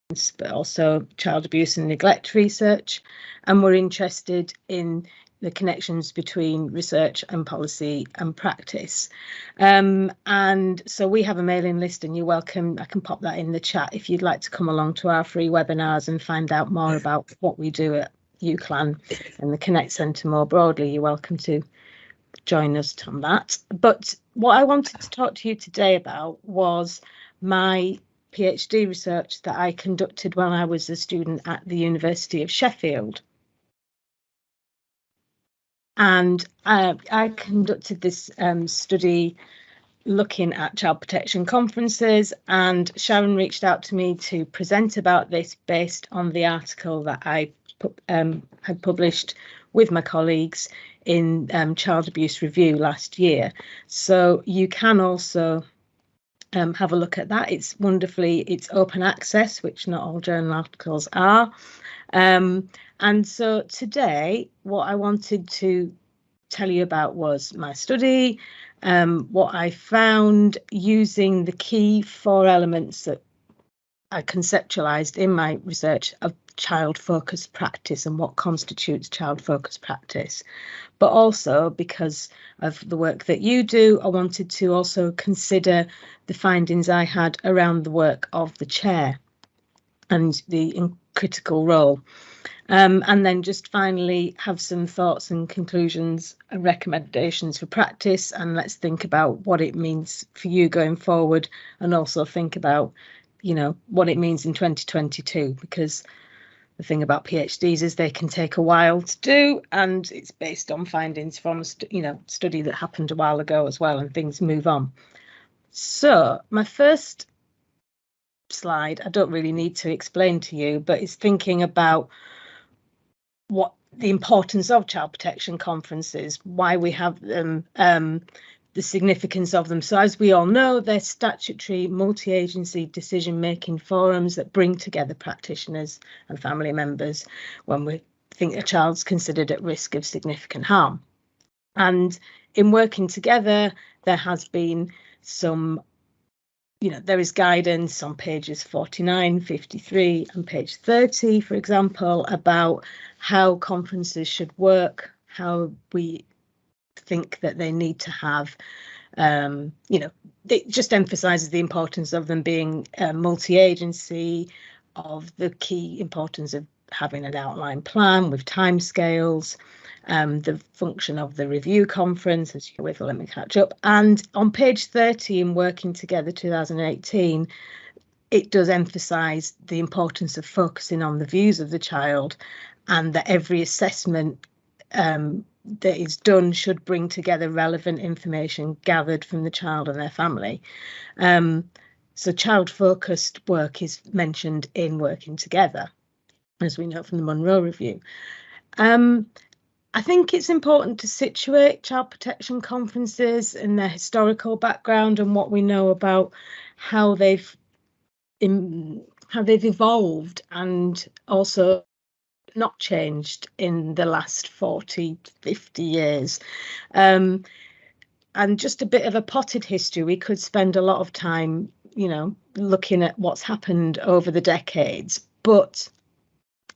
but also child abuse and neglect research, and we're interested in the connections between research and policy and practice. And so we have a mailing list, and you're welcome. I can pop that in the chat if you'd like to come along to our free webinars and find out more about what we do at UCLAN and the Connect Centre more broadly. You're welcome to join us on that. But what I wanted to talk to you today about was my PhD research that I conducted when I was a student at the University of Sheffield. And I conducted this study looking at child protection conferences, and Sharon reached out to me to present about this based on the article that I had published with my colleagues in Child Abuse Review last year. So you can also have a look at that. It's open access, which not all journal articles are. And so today, what I wanted to tell you about was my study, what I found using the key 4 elements that I conceptualized in my research of child-focused practice and what constitutes child-focused practice. But also, because of the work that you do, I wanted to also consider the findings I had around the work of the chair and the critical role. And then just finally have some thoughts and conclusions and recommendations for practice, and let's think about what it means for you going forward, and also think about, you know, what it means in 2022, because the thing about PhDs is they can take a while to do, and it's based on findings from a study that happened a while ago as well, and things move on. So my first slide, I don't really need to explain to you, but it's thinking about what the importance of child protection conferences, why we have them, the significance of them. So as we all know, they're statutory multi-agency decision-making forums that bring together practitioners and family members when we think a child's considered at risk of significant harm. And in working together, there has been some, there is guidance on pages 49, 53 and page 30, for example, about how conferences should work, how we think that they need to have, it just emphasises the importance of them being multi-agency, of the key importance of having an outline plan with timescales, the function of the review conference, as you with, let me catch up. And on page 30 in Working Together 2018, it does emphasise the importance of focusing on the views of the child, and that every assessment that is done should bring together relevant information gathered from the child and their family. So child-focused work is mentioned in Working Together, as we know from the Monroe Review. I think it's important to situate child protection conferences in their historical background and what we know about how they've evolved and also not changed in the last 40, 50 years. And just a bit of a potted history, we could spend a lot of time, looking at what's happened over the decades, but,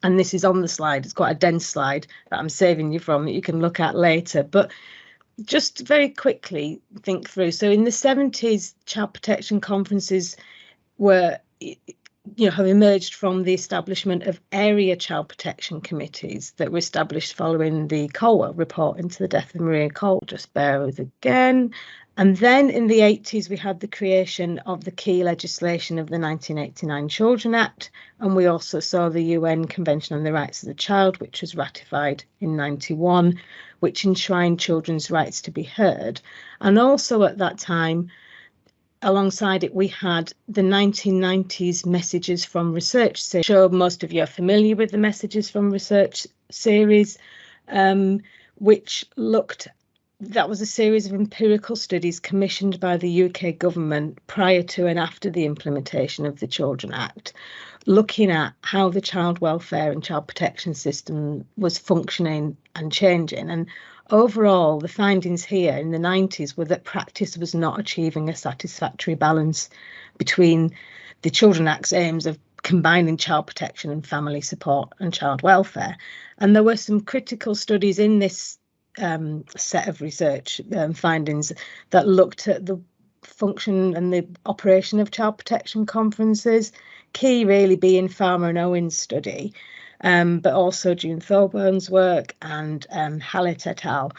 and this is on the slide, it's quite a dense slide that I'm saving you from that you can look at later, but just very quickly think through. So in the 70s, child protection conferences were, have emerged from the establishment of area child protection committees that were established following the Colwell report into the death of Maria Cole. Just bear with again. And then in the 80s, we had the creation of the key legislation of the 1989 Children Act. And we also saw the UN Convention on the Rights of the Child, which was ratified in 91, which enshrined children's rights to be heard. And also at that time, alongside it, we had the 1990s Messages from Research series. Sure, most of you are familiar with the Messages from Research series, which that was a series of empirical studies commissioned by the UK government prior to and after the implementation of the Children Act, looking at how the child welfare and child protection system was functioning and changing. And overall, the findings here in the 90s were that practice was not achieving a satisfactory balance between the Children Act's aims of combining child protection and family support and child welfare. And there were some critical studies in this set of research findings that looked at the function and the operation of child protection conferences, key really being Farmer and Owen's study, but also June Thorburns' work and Hallett et al.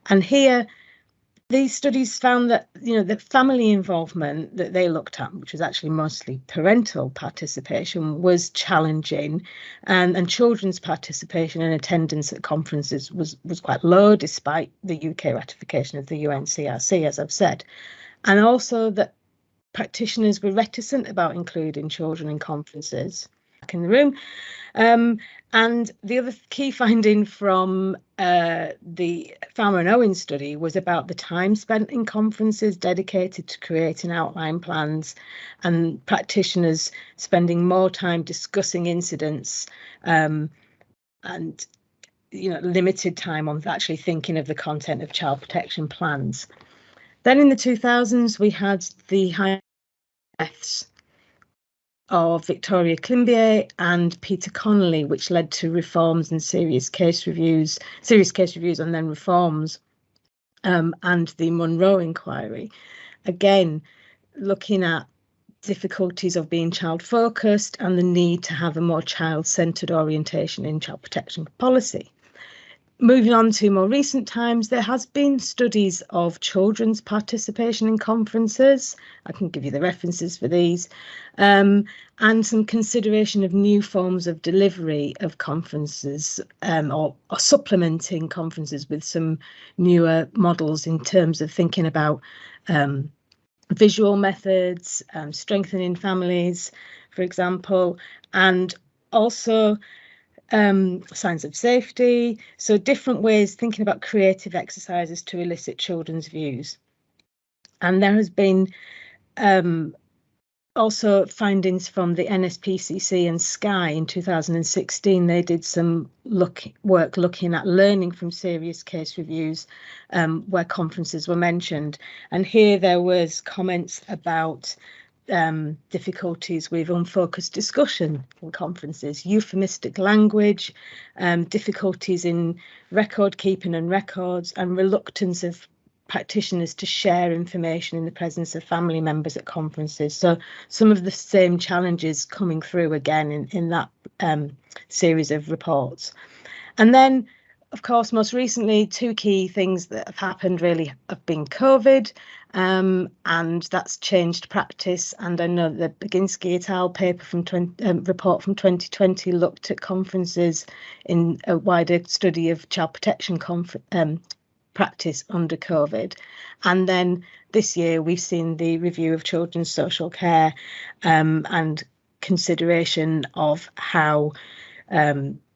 And here, these studies found that, the family involvement that they looked at, which was actually mostly parental participation, was challenging, and children's participation and attendance at conferences was quite low, despite the UK ratification of the UNCRC, as I've said. And also that practitioners were reticent about including children in conferences back in the room. And the other key finding from the Farmer and Owen study was about the time spent in conferences dedicated to creating outline plans, and practitioners spending more time discussing incidents and limited time on actually thinking of the content of child protection plans. Then in the 2000s, we had the high deaths of Victoria Climbié and Peter Connolly, which led to reforms and serious case reviews and then reforms, and the Munro inquiry. Again, looking at difficulties of being child focused and the need to have a more child-centred orientation in child protection policy. Moving on to more recent times, there has been studies of children's participation in conferences. I can give you the references for these, and some consideration of new forms of delivery of conferences, or supplementing conferences with some newer models in terms of thinking about visual methods, strengthening families, for example, and also signs of safety. So different ways, thinking about creative exercises to elicit children's views. And there has been also findings from the NSPCC and Sky in 2016. They did some work looking at learning from serious case reviews where conferences were mentioned. And here there was comments about difficulties with unfocused discussion in conferences, euphemistic language, difficulties in record keeping and records, and reluctance of practitioners to share information in the presence of family members at conferences. So some of the same challenges coming through again in that series of reports. And then, of course, most recently, two key things that have happened really have been COVID, and that's changed practice. And I know the Baginski et al. Paper from report from 2020 looked at conferences in a wider study of child protection practice under COVID. And then this year we've seen the review of children's social care and consideration of how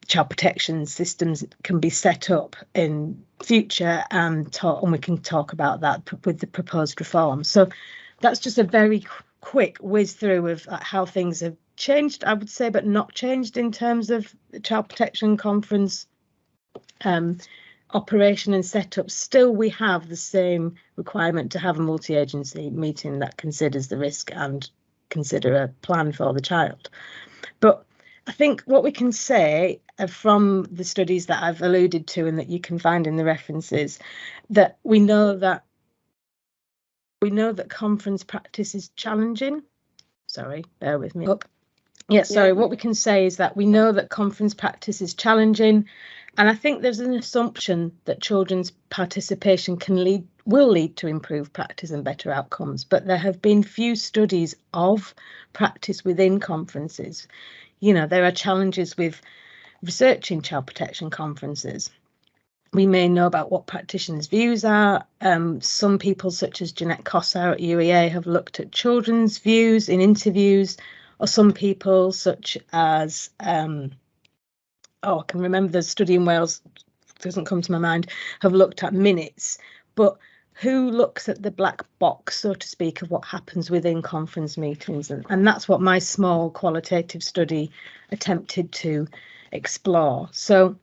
child protection systems can be set up in future, and we can talk about that with the proposed reforms. So that's just a very quick whiz through of how things have changed, I would say, but not changed in terms of the child protection conference operation and setup. Still, we have the same requirement to have a multi-agency meeting that considers the risk and consider a plan for the child. But I think what we can say from the studies that I've alluded to and that you can find in the references, that we know that conference practice is challenging. Sorry, bear with me. What we can say is that we know that conference practice is challenging, and I think there's an assumption that children's participation will lead to improved practice and better outcomes, but there have been few studies of practice within conferences. There are challenges with researching child protection conferences. We may know about what practitioners' views are. Some people, such as Jeanette Cossar at UEA, have looked at children's views in interviews, or some people, such as, I can remember the study in Wales, doesn't come to my mind, have looked at minutes. But who looks at the black box, so to speak, of what happens within conference meetings? And that's what my small qualitative study attempted to explore. So,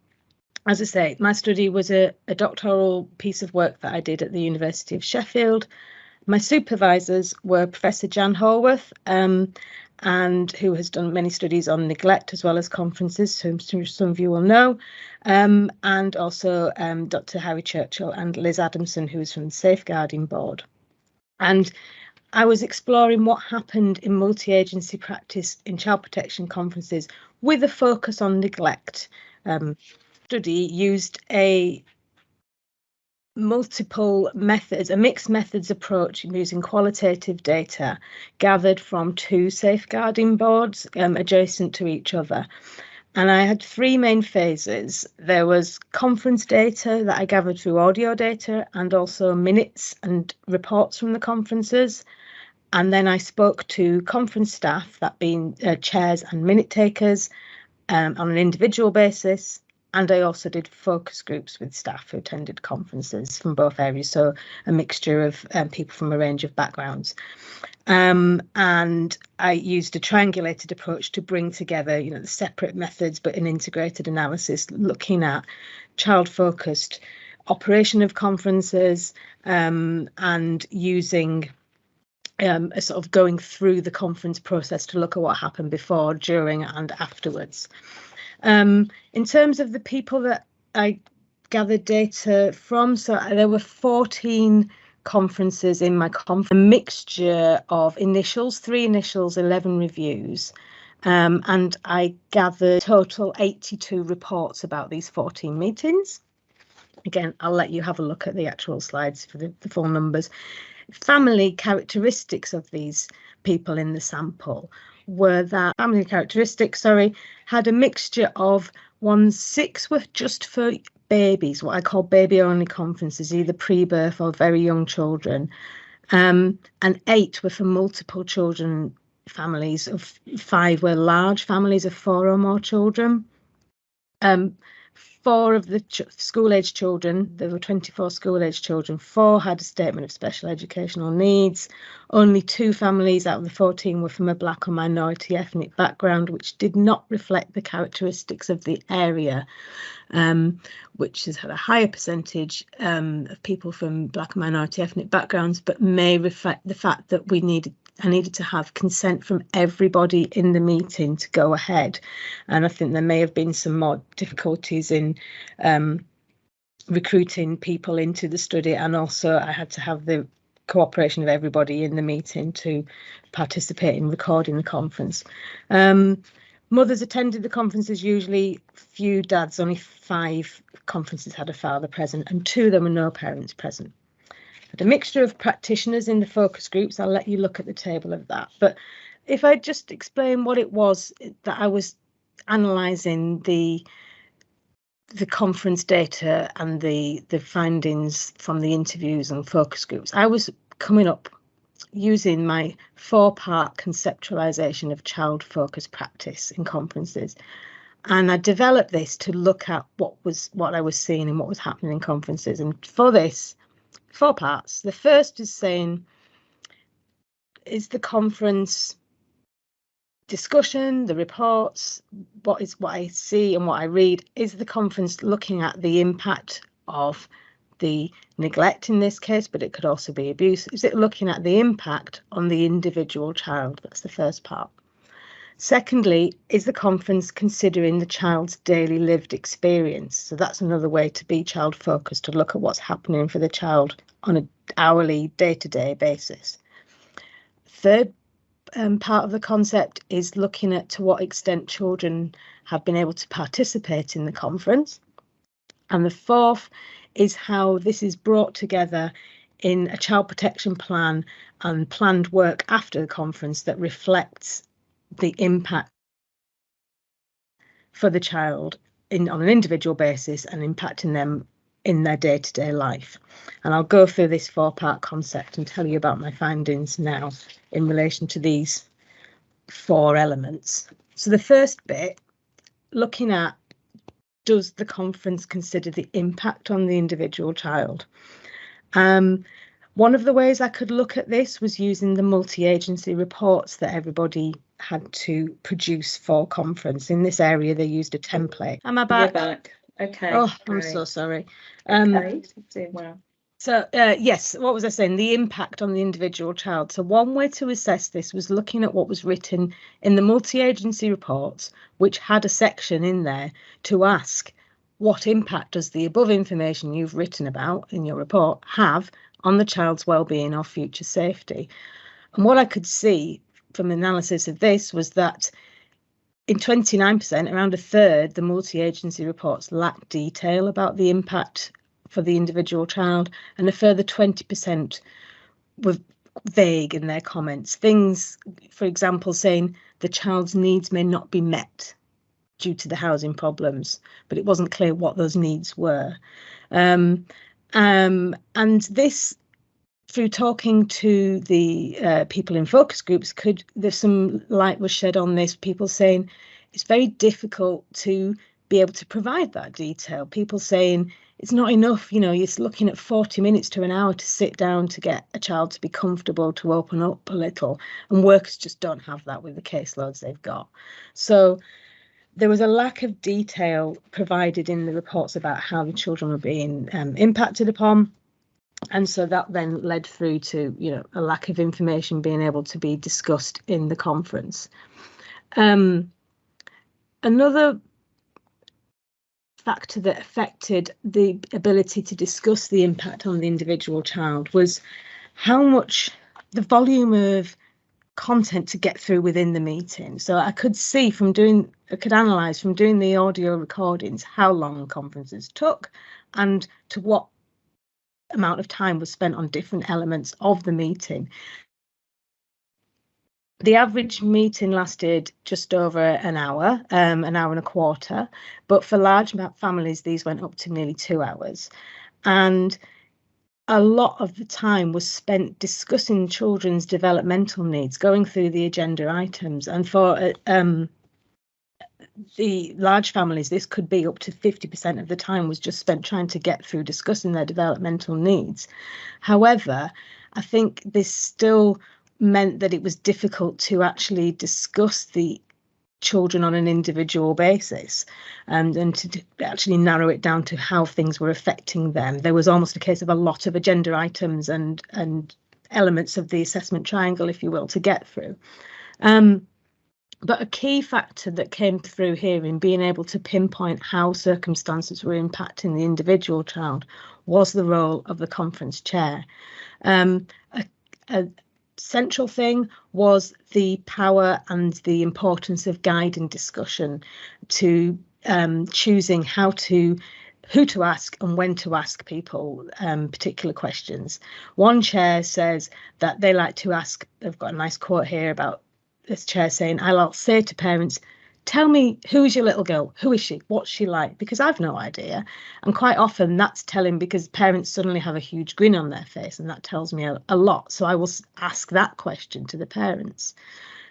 as I say, my study was a doctoral piece of work that I did at the University of Sheffield. My supervisors were Professor Jan Horwath and who has done many studies on neglect as well as conferences, whom some of you will know, and also Dr. Harry Churchill and Liz Adamson, who is from the Safeguarding Board. And I was exploring what happened in multi-agency practice in child protection conferences with a focus on neglect. Study used a multiple methods, a mixed methods approach using qualitative data gathered from 2 safeguarding boards adjacent to each other. And I had 3 main phases. There was conference data that I gathered through audio data and also minutes and reports from the conferences. And then I spoke to conference staff, that being chairs and minute takers, on an individual basis. And I also did focus groups with staff who attended conferences from both areas, so a mixture of people from a range of backgrounds. And I used a triangulated approach to bring together, the separate methods, but an integrated analysis looking at child-focused operation of conferences and using a sort of going through the conference process to look at what happened before, during, and afterwards. In terms of the people that I gathered data from, so there were 14 conferences in my conference, a mixture of initials, 3 initials, 11 reviews, and I gathered total 82 reports about these 14 meetings. Again, I'll let you have a look at the actual slides for the full numbers. Family characteristics of these people in the sample were that family characteristics, had a mixture of 6 were just for babies, what I call baby only conferences, either pre-birth or very young children, and 8 were for multiple children families. Of 5 were large families of 4 or more children. 4 of the school-age children, there were 24 school-age children, 4 had a statement of special educational needs. Only 2 families out of the 14 were from a Black or minority ethnic background, which did not reflect the characteristics of the area, which has had a higher percentage of people from Black and minority ethnic backgrounds, but may reflect the fact that I needed to have consent from everybody in the meeting to go ahead. And I think there may have been some more difficulties in recruiting people into the study. And also I had to have the cooperation of everybody in the meeting to participate in recording the conference. Mothers attended the conferences, usually few dads, only 5 conferences had a father present and 2 there were no parents present. A mixture of practitioners in the focus groups. I'll let you look at the table of that. But if I just explain what it was that I was analysing, the conference data and the findings from the interviews and focus groups, I was coming up using my 4-part conceptualisation of child-focused practice in conferences. And I developed this to look at what I was seeing and what was happening in conferences. And for this, 4 parts. The first is saying, is the conference discussion, the reports, what I see and what I read, is the conference looking at the impact of the neglect in this case, but it could also be abuse? Is it looking at the impact on the individual child? That's the first part. Secondly, is the conference considering the child's daily lived experience? So that's another way to be child focused, to look at what's happening for the child on an hourly, day-to-day basis. Third part of the concept is looking at to what extent children have been able to participate in the conference. And the fourth is how this is brought together in a child protection plan and planned work after the conference that reflects the impact for the child on an individual basis and impacting them in their day-to-day life. And I'll go through this 4-part concept and tell you about my findings now in relation to these 4 elements. So the first bit, looking at, does the conference consider the impact on the individual child? One of the ways I could look at this was using the multi-agency reports that everybody had to produce for conference. In this area, they used a template. Am I back? You're back. Okay. Oh, I'm so sorry. Okay, doing well. So yes, what was I saying? The impact on the individual child. So one way to assess this was looking at what was written in the multi-agency reports, which had a section in there to ask what impact does the above information you've written about in your report have on the child's well-being or future safety. And what I could see from analysis of this was that in 29%, around a third, the multi-agency reports lacked detail about the impact for the individual child, and a further 20% were vague in their comments. Things, for example, saying the child's needs may not be met due to the housing problems, but it wasn't clear what those needs were. And this, through talking to the people in focus groups, there's some light was shed on this. People saying it's very difficult to be able to provide that detail. People saying it's not enough, you know, you're looking at 40 minutes to an hour to sit down to get a child to be comfortable, to open up a little, and workers just don't have that with the caseloads they've got. So there was a lack of detail provided in the reports about how the children were being impacted upon. And so that then led through to, you know, a lack of information being able to be discussed in the conference. Another factor that affected the ability to discuss the impact on the individual child was how much the volume of content to get through within the meeting. So I could see from doing, I could analyse from doing the audio recordings how long conferences took and to what amount of time was spent on different elements of the meeting. The average meeting lasted just over an hour and a quarter, but for large families, these went up to nearly 2 hours. And a lot of the time was spent discussing children's developmental needs, going through the agenda items. And for the large families, this could be up to 50% of the time was just spent trying to get through discussing their developmental needs. However, I think this still meant that it was difficult to actually discuss the children on an individual basis and to actually narrow it down to how things were affecting them. There was almost a case of a lot of agenda items and elements of the assessment triangle, if you will, to get through. But a key factor that came through here in being able to pinpoint how circumstances were impacting the individual child was the role of the conference chair. A central thing was the power and the importance of guiding discussion to choosing who to ask and when to ask people particular questions. One chair says that they like to ask, they've got a nice quote here about this chair saying, I'll say to parents, tell me, who is your little girl? Who is she? What's she like? Because I've no idea. And quite often that's telling because parents suddenly have a huge grin on their face and that tells me a lot. So I will ask that question to the parents.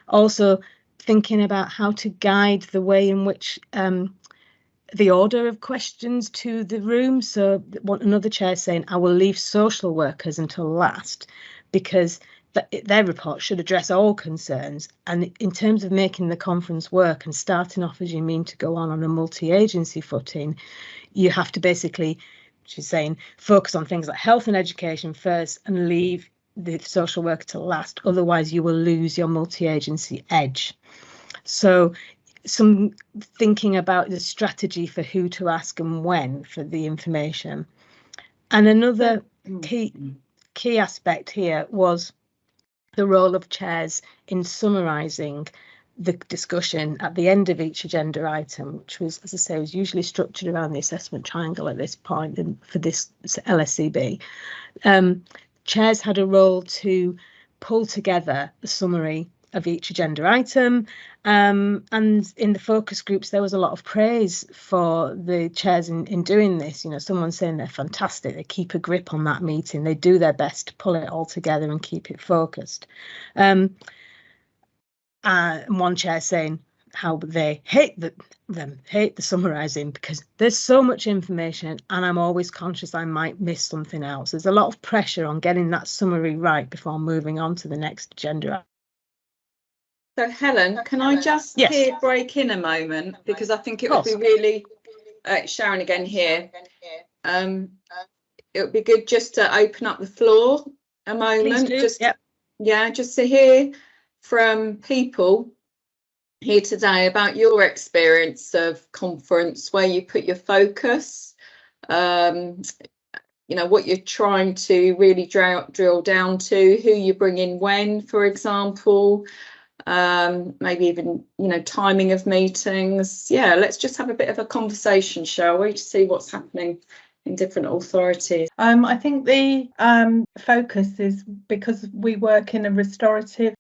Also thinking about how to guide the way in which the order of questions to the room. So another chair saying, I will leave social workers until last because their report should address all concerns. And in terms of making the conference work and starting off as you mean to go on a multi-agency footing, you have to basically, she's saying, focus on things like health and education first and leave the social worker to last. Otherwise, you will lose your multi-agency edge. So some thinking about the strategy for who to ask and when for the information. And another key aspect here was the role of chairs in summarising the discussion at the end of each agenda item, which was, as I say, was usually structured around the assessment triangle at this point and for this LSCB. Chairs had a role to pull together the summary of each agenda item, and in the focus groups there was a lot of praise for the chairs in doing this. You know, someone saying they're fantastic, they keep a grip on that meeting, they do their best to pull it all together and keep it focused. And one chair saying how they hate the summarising because there's so much information and I'm always conscious I might miss something else. There's a lot of pressure on getting that summary right before moving on to the next agenda. So Helen, can I just break in a moment, because I think it would be really, Sharon again here, it it would be good just to open up the floor a moment. Just to hear from people here today about your experience of conference, where you put your focus, what you're trying to really drill down to, who you bring in when, for example, maybe even, timing of meetings. Yeah, let's just have a bit of a conversation, shall we, to see what's happening in different authorities. I think the focus is because we work in restorative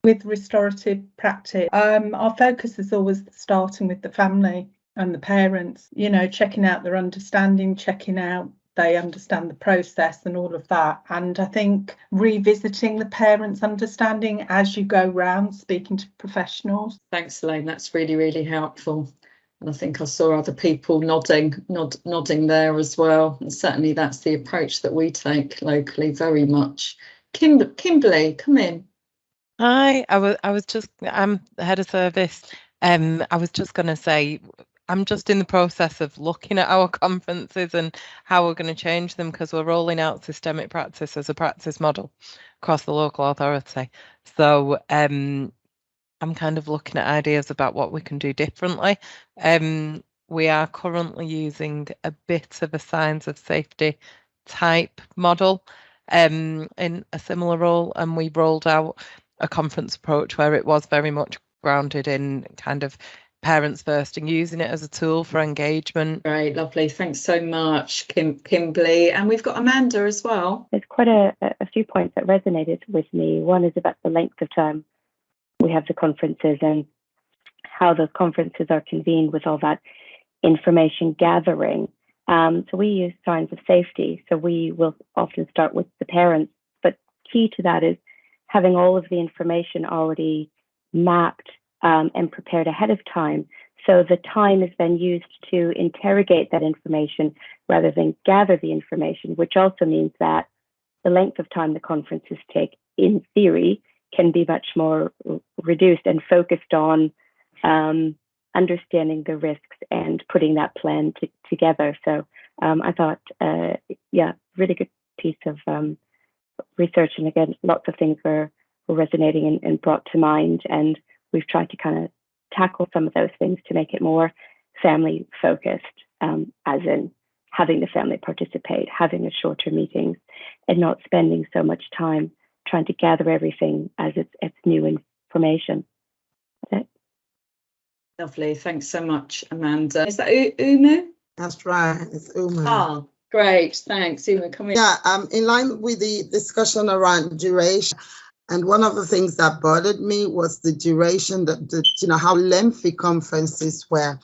practice. Our focus is always starting with the family and the parents, checking out their understanding, checking out they understand the process and all of that. And I think revisiting the parents' understanding as you go round speaking to professionals. Thanks, Elaine. That's really, really helpful. And I think I saw other people nodding there as well. And certainly that's the approach that we take locally very much. Kimberly, come in. Hi, I'm the head of service. I was just going to say, I'm just in the process of looking at our conferences and how we're going to change them, because we're rolling out systemic practice as a practice model across the local authority. So I'm kind of looking at ideas about what we can do differently. We are currently using a bit of a signs of safety type model in a similar role, and we rolled out a conference approach where it was very much grounded in kind of parents first and using it as a tool for engagement. Great, lovely. Thanks so much, Kimberly. And we've got Amanda as well. There's quite a few points that resonated with me. One is about the length of time we have the conferences and how those conferences are convened with all that information gathering. So we use signs of safety. So we will often start with the parents, but key to that is having all of the information already mapped and prepared ahead of time. So the time is then used to interrogate that information rather than gather the information, which also means that the length of time the conferences take, in theory, can be much more reduced and focused on understanding the risks and putting that plan together. So I thought, really good piece of research. And again, lots of things were resonating and brought to mind. And we've tried to kind of tackle some of those things to make it more family focused, as in having the family participate, having a shorter meetings, and not spending so much time trying to gather everything as it's new information. That's it. Lovely. Thanks so much, Amanda. Is that Umu? That's right. It's Umu. Ah, great. Thanks, Umu. Come in. Yeah, in line with the discussion around duration, and one of the things that bothered me was the duration, how lengthy conferences were.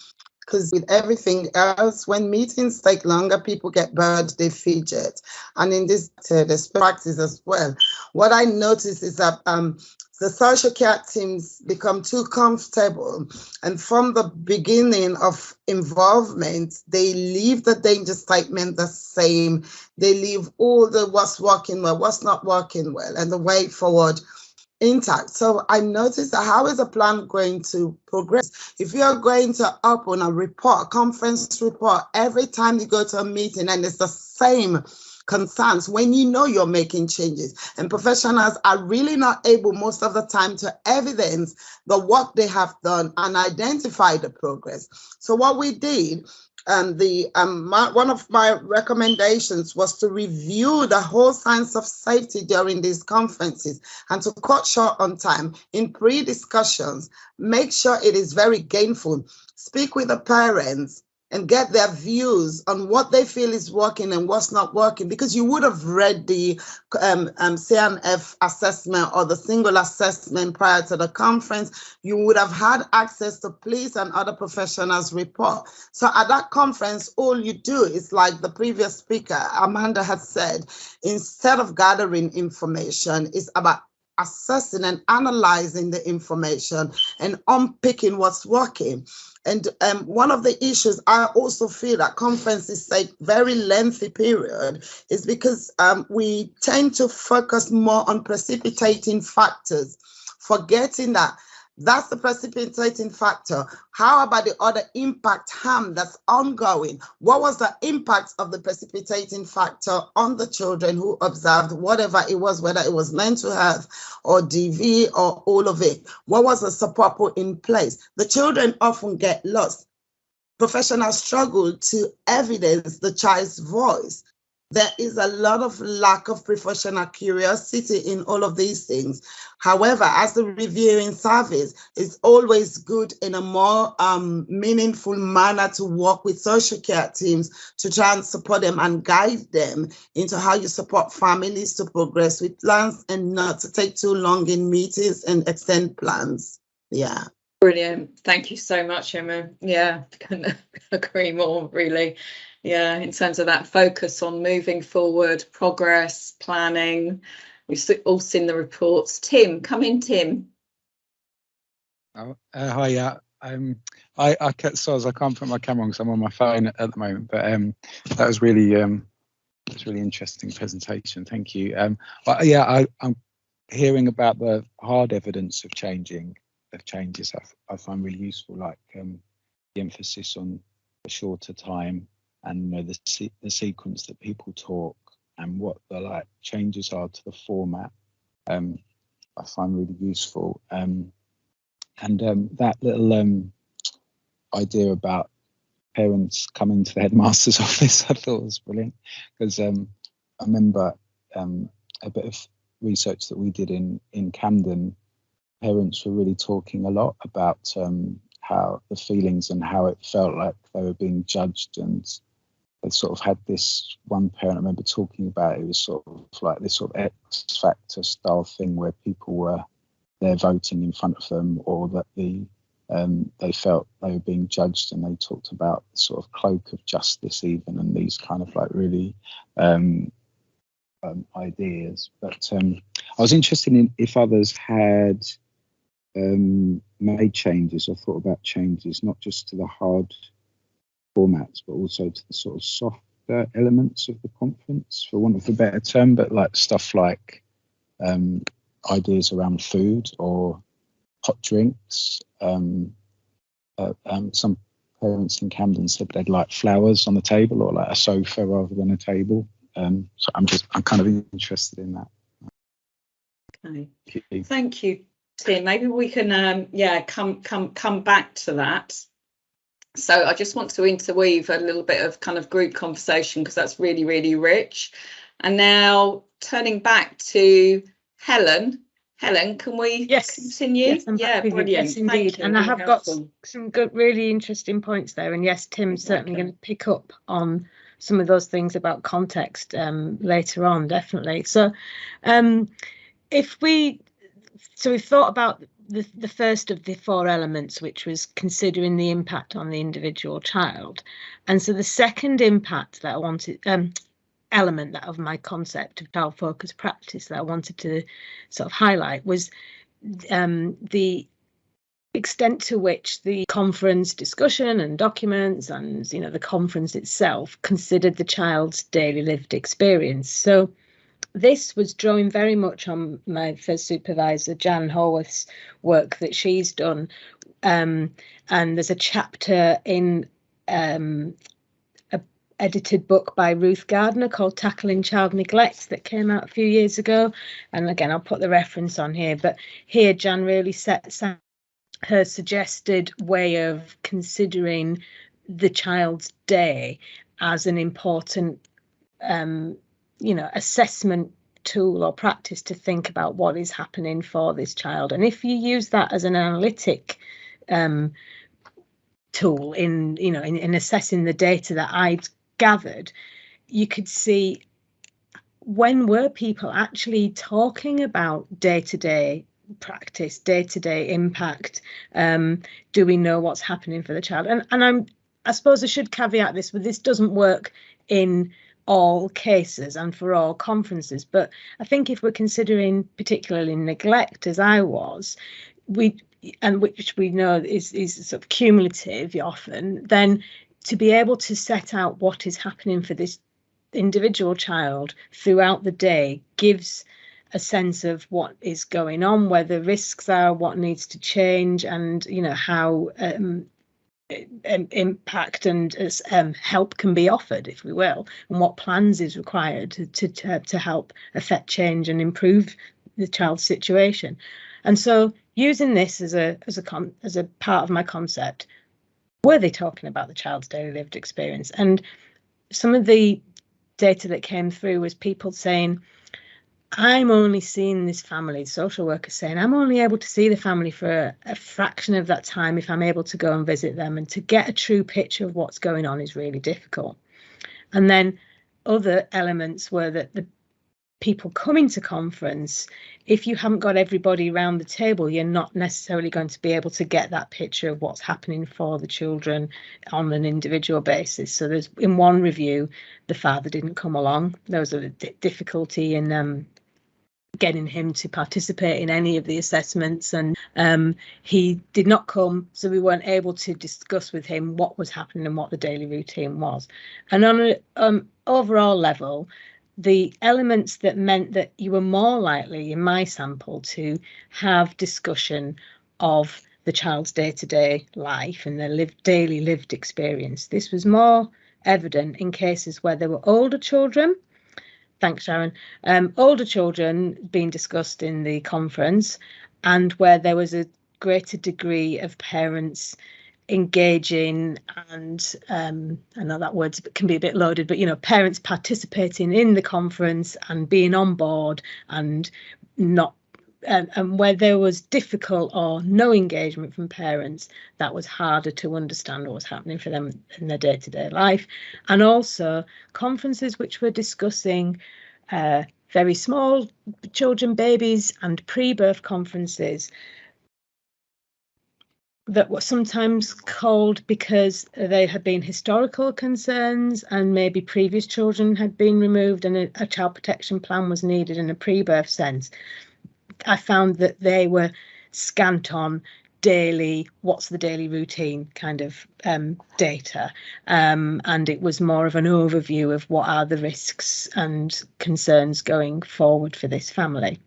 Because with everything else, when meetings take longer, people get bored, they fidget. And in this there's practice as well. What I noticed is that the social care teams become too comfortable. And from the beginning of involvement, they leave the danger statement the same. They leave all the what's working well, what's not working well, and the way forward intact. So I noticed that how is a plan going to progress? If you're going to open a conference report, every time you go to a meeting and it's the same concerns, when you know you're making changes, and professionals are really not able most of the time to evidence the work they have done and identify the progress. So what we did, one of my recommendations was to review the whole science of safety during these conferences and to cut short on time in pre-discussions. Make sure it is very gainful. Speak with the parents and get their views on what they feel is working and what's not working, because you would have read the CNF assessment or the single assessment prior to the conference. You would have had access to police and other professionals' report. So at that conference, all you do is, like the previous speaker, Amanda has said, instead of gathering information, it's about assessing and analyzing the information and unpicking what's working. And one of the issues I also feel that conferences take very lengthy period is because we tend to focus more on precipitating factors, forgetting that That's the precipitating factor. How about the other impact, harm that's ongoing? What was the impact of the precipitating factor on the children who observed whatever it was, whether it was mental health or DV or all of it? What was the support put in place? The children often get lost. Professionals struggle to evidence the child's voice. There is a lot of lack of professional curiosity in all of these things. However, as the reviewing service, it's always good in a more meaningful manner to work with social care teams to try and support them and guide them into how you support families to progress with plans and not to take too long in meetings and extend plans. Yeah. Brilliant. Thank you so much, Emma. Yeah, couldn't agree more, really. Yeah, in terms of that focus on moving forward, progress, planning. We've all seen the reports. Tim, come in, Tim. Oh, hi, yeah. I can't put my camera on because I'm on my phone at the moment. But that was really interesting presentation. Thank you. I'm hearing about the hard evidence of changes. I find really useful, like the emphasis on a shorter time and the sequence that people talk and what the changes are to the format. I find really useful. That little idea about parents coming to the headmaster's office, I thought was brilliant, because I remember a bit of research that we did in Camden. Parents were really talking a lot about how the feelings and how it felt like they were being judged, and they sort of had this one parent I remember talking about. It was sort of like this sort of X Factor style thing where people were there voting in front of them, or that they felt they were being judged, and they talked about the sort of cloak of justice even, and these kind of like really ideas. But I was interested in if others had made changes or thought about changes, not just to the hard formats, but also to the sort of softer elements of the conference, for want of a better term, but like stuff like ideas around food or hot drinks. Some parents in Camden said they'd like flowers on the table, or like a sofa rather than a table. So I'm kind of interested in that. Okay. Thank you, Tim. Maybe we can come back to that. So I just want to interweave a little bit of kind of group conversation, because that's really, really rich. And now turning back to Helen. Helen, can we continue? Yes, brilliant. Yes, indeed. And I have got some good, really interesting points there. And yes, Tim's certainly going to pick up on some of those things about context later on, definitely. So we've thought about the first of the four elements, which was considering the impact on the individual child. And so the second impact that I wanted, element that of my concept of child focused practice that I wanted to sort of highlight was the extent to which the conference discussion and documents and the conference itself considered the child's daily lived experience. So this was drawing very much on my first supervisor, Jan Horwath's work that she's done. And there's a chapter in an edited book by Ruth Gardner called Tackling Child Neglect that came out a few years ago. And again, I'll put the reference on here. But here, Jan really sets out her suggested way of considering the child's day as an important assessment tool or practice to think about what is happening for this child. And if you use that as an analytic tool in assessing the data that I'd gathered, you could see when were people actually talking about day-to-day practice, day-to-day impact. Do we know what's happening for the child? And I suppose I should caveat this with, this doesn't work in all cases and for all conferences, but I think if we're considering particularly neglect, as I was, which we know is sort of cumulative often, then to be able to set out what is happening for this individual child throughout the day gives a sense of what is going on, where the risks are, what needs to change, and how impact and help can be offered, if we will, and what plans is required to help affect change and improve the child's situation. And so using this as a part of my concept, were they talking about the child's daily lived experience? And some of the data that came through was people saying, I'm only seeing this family, social workers saying, I'm only able to see the family for a fraction of that time if I'm able to go and visit them, and to get a true picture of what's going on is really difficult. And then other elements were that the people coming to conference, if you haven't got everybody around the table, you're not necessarily going to be able to get that picture of what's happening for the children on an individual basis. So there's, in one review, the father didn't come along. There was a difficulty in getting him to participate in any of the assessments, and he did not come, so we weren't able to discuss with him what was happening and what the daily routine was. And on an overall level, the elements that meant that you were more likely, in my sample, to have discussion of the child's day-to-day life and their daily lived experience. This was more evident in cases where there were older children. Thanks, Sharon. Older children being discussed in the conference, and where there was a greater degree of parents engaging, and I know that word can be a bit loaded, but parents participating in the conference and being on board, and not and where there was difficult or no engagement from parents, that was harder to understand what was happening for them in their day-to-day life. And also conferences which were discussing very small children, babies, and pre-birth conferences that were sometimes called because they had been historical concerns and maybe previous children had been removed and a child protection plan was needed in a pre-birth sense. I found that they were scant on daily, what's the daily routine kind of data, and it was more of an overview of what are the risks and concerns going forward for this family.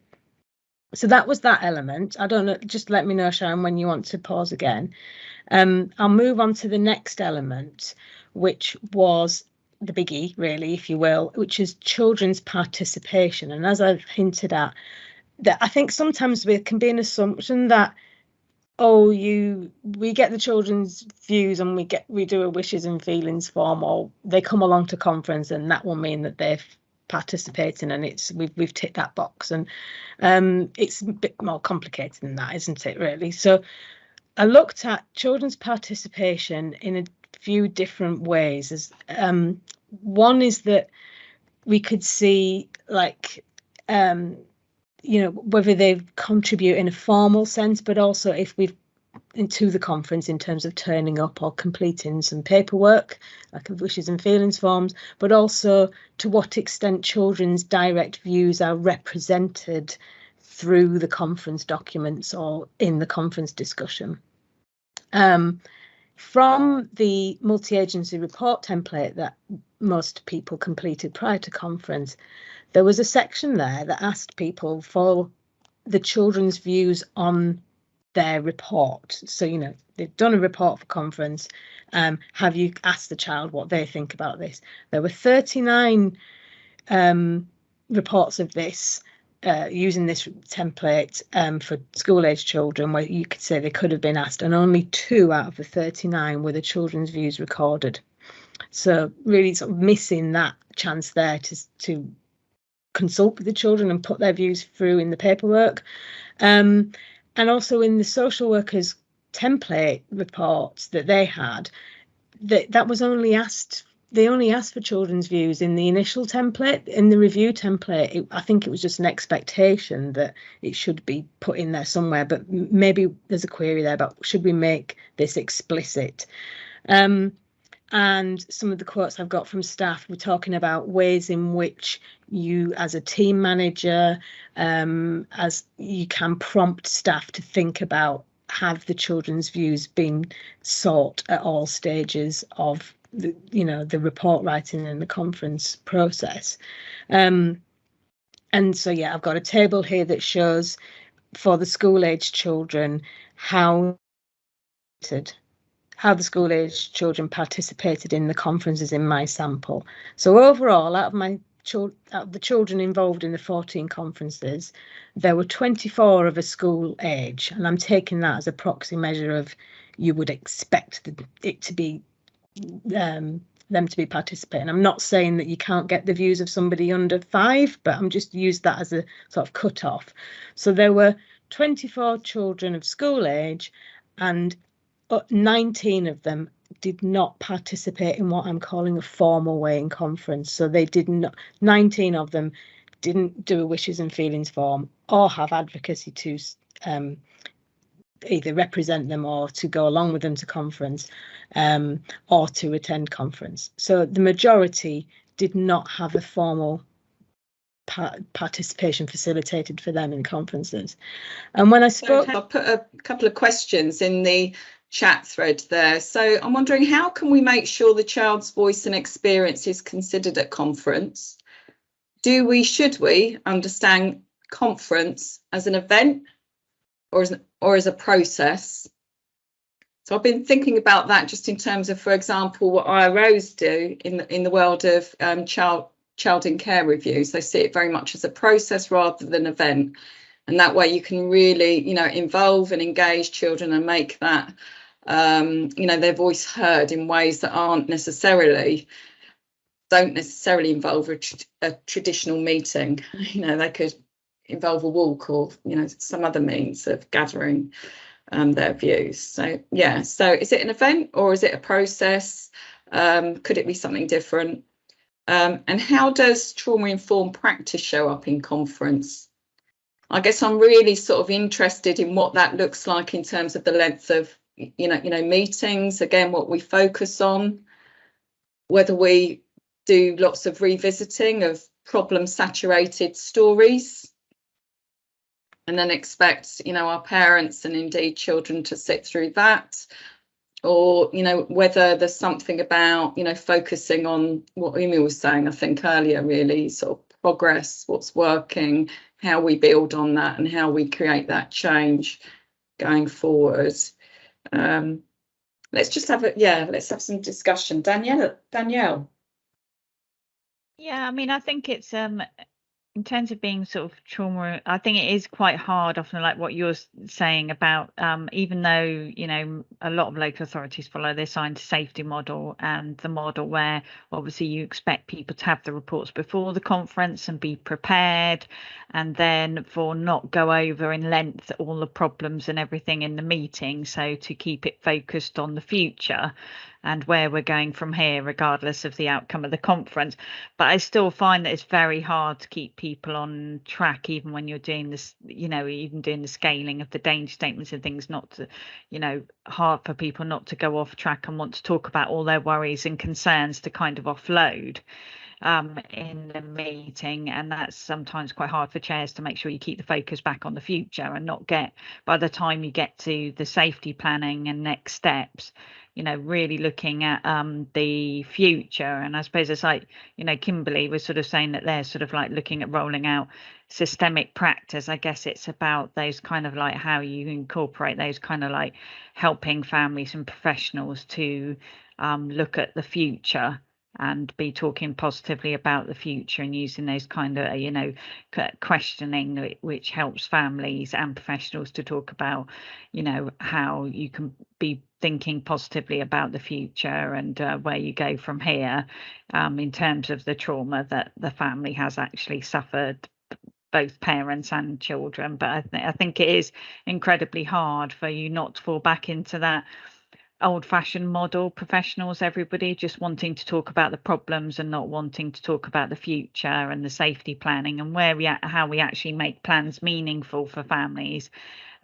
So that was that element. I don't know, just let me know, Sharon, when you want to pause again. I'll move on to the next element, which was the biggie, really, if you will, which is children's participation. And as I've hinted at, that I think sometimes there can be an assumption that, we get the children's views and we do a wishes and feelings form, or they come along to conference and that will mean that they're participating, and we've ticked that box. And it's a bit more complicated than that, isn't it, really? So I looked at children's participation in a few different ways. As one is that we could see, like, whether they contribute in a formal sense, but also if we've into the conference in terms of turning up or completing some paperwork, like wishes and feelings forms, but also to what extent children's direct views are represented through the conference documents or in the conference discussion. From the multi-agency report template that most people completed prior to conference, there was a section there that asked people for the children's views on their report. So, they've done a report for conference. Have you asked the child what they think about this? There were 39 reports of this using this template for school-age children, where you could say they could have been asked, and only 2 out of the 39 were the children's views recorded. So really sort of missing that chance there to consult with the children and put their views through in the paperwork. And also in the social workers template reports that they had, that was only asked, they only asked for children's views in the initial template. In the review template, I think it was just an expectation that it should be put in there somewhere, but maybe there's a query there about should we make this explicit? And some of the quotes I've got from staff were talking about ways in which you, as a team manager, as you can prompt staff to think about, have the children's views been sought at all stages of the report writing and the conference process. And And so, yeah, I've got a table here that shows for the school-age children how the school-age children participated in the conferences in my sample. So overall, out of the children involved in the 14 conferences, there were 24 of a school age, and I'm taking that as a proxy measure of you would expect it to be them to be participating. I'm not saying that you can't get the views of somebody under 5, but I'm just used that as a sort of cut-off. So there were 24 children of school age, and 19 of them did not participate in what I'm calling a formal way in conference. So they did not, 19 of them didn't do a wishes and feelings form or have advocacy to either represent them or to go along with them to conference, or to attend conference. So the majority did not have a formal participation facilitated for them in conferences. And when I spoke, I'll put a couple of questions in the chat thread there. So I'm wondering, how can we make sure the child's voice and experience is considered at conference? Should we understand conference as an event or as a process? So I've been thinking about that just in terms of, for example, what IROs do in the world of child in care reviews. They see it very much as a process rather than an event, and that way you can really, involve and engage children and make that, their voice heard in ways that don't necessarily involve a traditional meeting. They could involve a walk or some other means of gathering their views. So yeah, so is it an event or is it a process? Could it be something different? And how does trauma-informed practice show up in conference? I guess I'm really sort of interested in what that looks like in terms of the length of meetings, again, what we focus on, whether we do lots of revisiting of problem saturated stories and then expect our parents and indeed children to sit through that, or whether there's something about focusing on what Umi was saying, I think earlier, really sort of progress, what's working, how we build on that and how we create that change going forward. Let's just have let's have some discussion. Danielle. Yeah, I mean, I think it's in terms of being sort of trauma, I think it is quite hard often, like what you're saying about, even though, a lot of local authorities follow their science safety model and the model where obviously you expect people to have the reports before the conference and be prepared, and then for not go over in length all the problems and everything in the meeting. So to keep it focused on the future and where we're going from here, regardless of the outcome of the conference. But I still find that it's very hard to keep people on track, even when you're doing this, even doing the scaling of the danger statements and things, not to, hard for people not to go off track and want to talk about all their worries and concerns to kind of offload in the meeting. And that's sometimes quite hard for chairs to make sure you keep the focus back on the future and not get, by the time you get to the safety planning and next steps, really looking at the future. And I suppose it's like, Kimberly was sort of saying that they're sort of like looking at rolling out systemic practice. I guess it's about those kind of like how you incorporate those kind of like helping families and professionals to look at the future and be talking positively about the future and using those kind of, questioning, which helps families and professionals to talk about, how you can be thinking positively about the future and where you go from here, in terms of the trauma that the family has actually suffered, both parents and children. But I think it is incredibly hard for you not to fall back into that old-fashioned model, professionals, everybody just wanting to talk about the problems and not wanting to talk about the future and the safety planning and how we actually make plans meaningful for families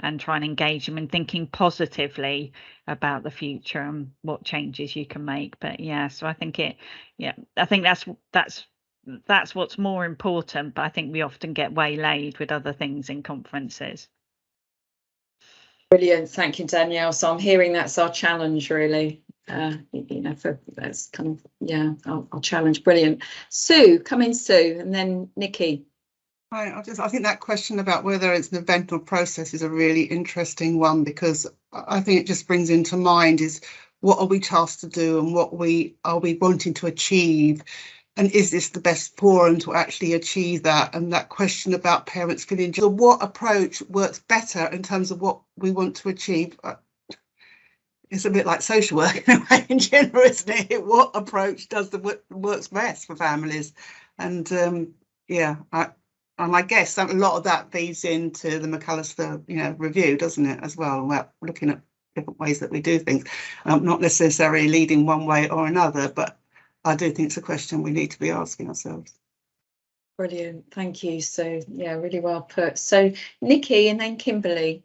and try and engage them in thinking positively about the future and what changes you can make. But yeah, so I think I think that's what's more important, but I think we often get waylaid with other things in conferences. Brilliant, thank you, Danielle. So I'm hearing that's our challenge, really. That's kind of our challenge. Brilliant. Sue, come in, Sue, and then Nikki. I think that question about whether it's an event or process is a really interesting one, because I think it just brings into mind is what are we tasked to do and what are we wanting to achieve, and is this the best forum to actually achieve that? And that question about parents feeling, so what approach works better in terms of what we want to achieve? It's a bit like social work in a way, in general, isn't it? What approach does works best for families? And yeah, I guess a lot of that feeds into the McAllister, review, doesn't it, as well? We're looking at different ways that we do things, not necessarily leading one way or another, but I do think it's a question we need to be asking ourselves. Brilliant, thank you. So yeah, really well put. So Nikki and then Kimberly.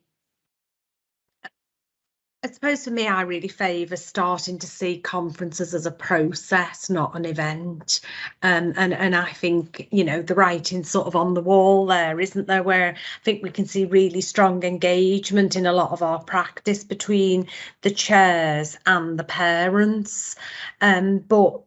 I suppose for me, I really favour starting to see conferences as a process, not an event. And I think, the writing's sort of on the wall there, isn't there, where I think we can see really strong engagement in a lot of our practice between the chairs and the parents. But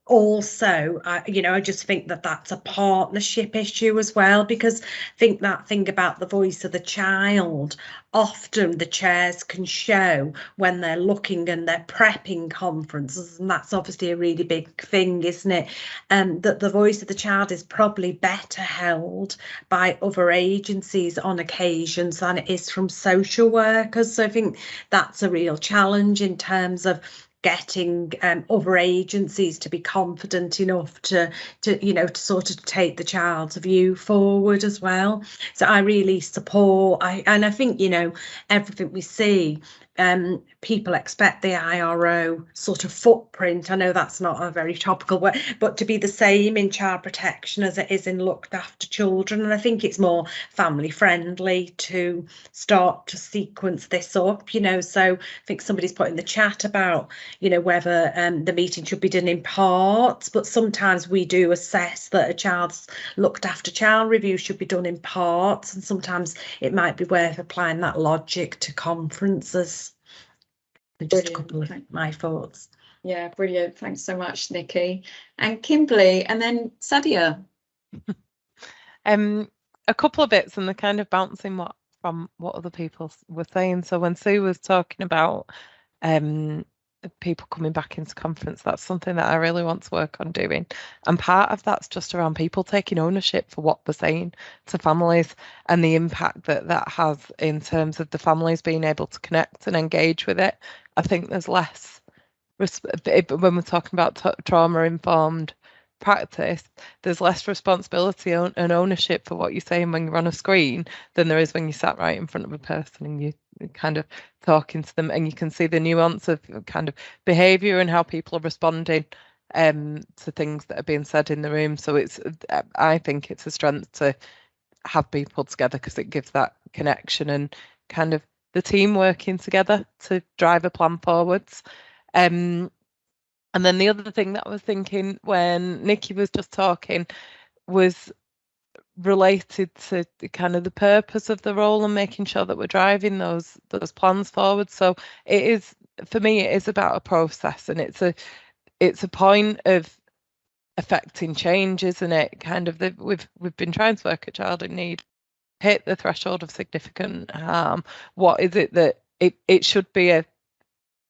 also, I just think that that's a partnership issue as well, because I think that thing about the voice of the child, often the chairs can show when they're looking and they're prepping conferences, and that's obviously a really big thing, isn't it? That the voice of the child is probably better held by other agencies on occasions than it is from social workers. So I think that's a real challenge in terms of getting other agencies to be confident enough to sort of take the child's view forward as well. So I really support, and I think everything we see, people expect the IRO sort of footprint, I know that's not a very topical word, but to be the same in child protection as it is in looked after children. And I think it's more family friendly to start to sequence this up, so I think somebody's put in the chat about whether the meeting should be done in parts, but sometimes we do assess that a child's looked after child review should be done in parts, and sometimes it might be worth applying that logic to conferences. Just a couple of my thoughts. Yeah, brilliant. Thanks so much, Nikki. And Kimberly, and then Sadia. A couple of bits, and they're kind of bouncing from what other people were saying. So when Sue was talking about people coming back into conference, that's something that I really want to work on doing, and part of that's just around people taking ownership for what they're saying to families and the impact that has in terms of the families being able to connect and engage with it. I think there's less when we're talking about trauma informed practice, there's less responsibility and ownership for what you're saying when you're on a screen than there is when you sat right in front of a person and you kind of talking to them, and you can see the nuance of kind of behaviour and how people are responding to things that are being said in the room. So I think it's a strength to have people together, because it gives that connection and kind of the team working together to drive a plan forwards. And then the other thing that I was thinking when Nikki was just talking was related to kind of the purpose of the role and making sure that we're driving those plans forward. So it is, for me, it is about a process, and it's a point of affecting change, isn't it? Kind of we've been trying to work at child in need, hit the threshold of significant harm. What is it that it should be a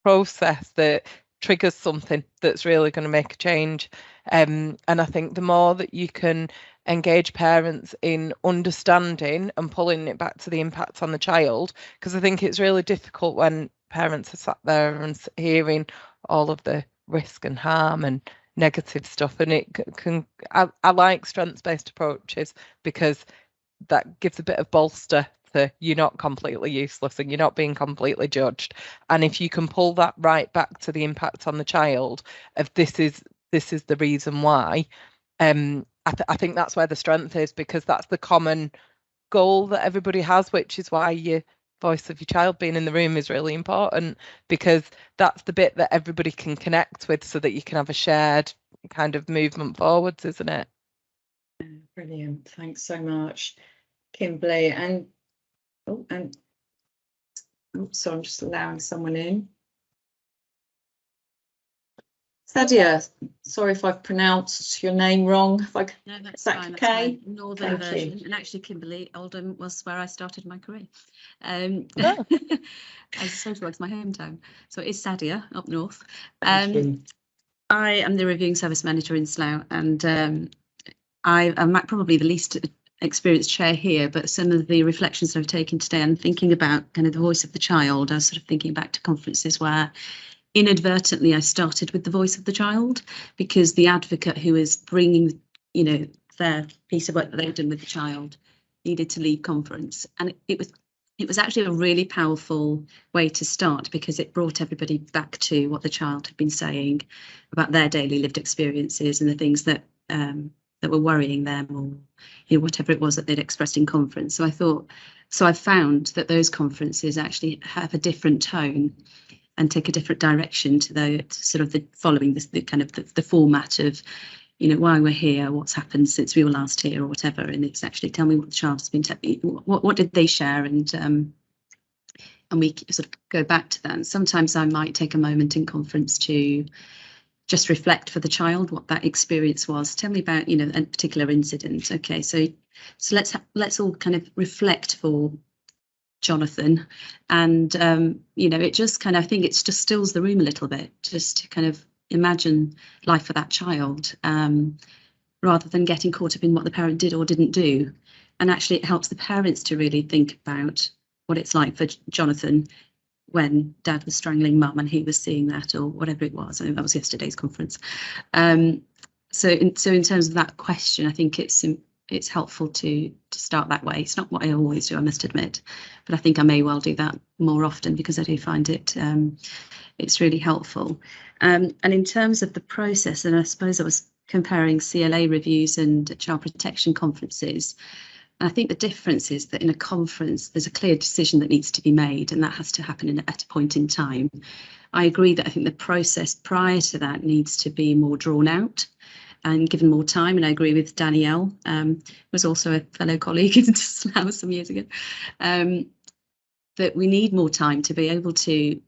process that triggers something that's really going to make a change, and I think the more that you can engage parents in understanding and pulling it back to the impact on the child, because I think it's really difficult when parents are sat there and hearing all of the risk and harm and negative stuff, and it can I like strengths-based approaches because that gives a bit of bolster to you're not completely useless and you're not being completely judged. And if you can pull that right back to the impact on the child of this is the reason why, I think that's where the strength is, because that's the common goal that everybody has, which is why your voice of your child being in the room is really important, because that's the bit that everybody can connect with so that you can have a shared kind of movement forwards, isn't it? Brilliant. Thanks so much, Kimberly. And so I'm just allowing someone in. Sadia, sorry if I've pronounced your name wrong. No, that's that fine. okay? That's my northern Thank you. version. And actually, Kimberley, Oldham was where I started my career. Oh. As a social worker, my hometown. So it is Sadia up north. Thank you. I am the reviewing service manager in Slough, and I'm probably the least experienced chair here, but some of the reflections that I've taken today and thinking about kind of the voice of the child, I was sort of thinking back to conferences where inadvertently I started with the voice of the child, because the advocate who is bringing, you know, their piece of work that they've done with the child needed to leave conference, and it was actually a really powerful way to start, because it brought everybody back to what the child had been saying about their daily lived experiences and the things that that were worrying them, or you know, whatever it was that they'd expressed in conference. So I found that those conferences actually have a different tone and take a different direction to the sort of the following the kind of the format of, you know, why we're here, what's happened since we were last here, or whatever. And it's actually tell me what the child has been what did they share, and we sort of go back to that. And sometimes I might take a moment in conference to just reflect for the child what that experience was. Tell me about, you know, a particular incident. Okay, so let's all kind of reflect for Jonathan, and you know, it just kind of, I think it just stills the room a little bit, just to kind of imagine life for that child, rather than getting caught up in what the parent did or didn't do. And actually it helps the parents to really think about what it's like for Jonathan when dad was strangling mum and he was seeing that, or whatever it was. I think that was yesterday's conference. So in terms of that question, I think it's helpful to start that way. It's not what I always do, I must admit, but I think I may well do that more often, because I do find it it's really helpful. And in terms of the process, and I suppose I was comparing CLA reviews and child protection conferences, and I think the difference is that in a conference there's a clear decision that needs to be made, and that has to happen at a point in time. I agree that I think the process prior to that needs to be more drawn out and given more time. And I agree with Danielle, was also a fellow colleague in Slough some years ago, that we need more time to be able to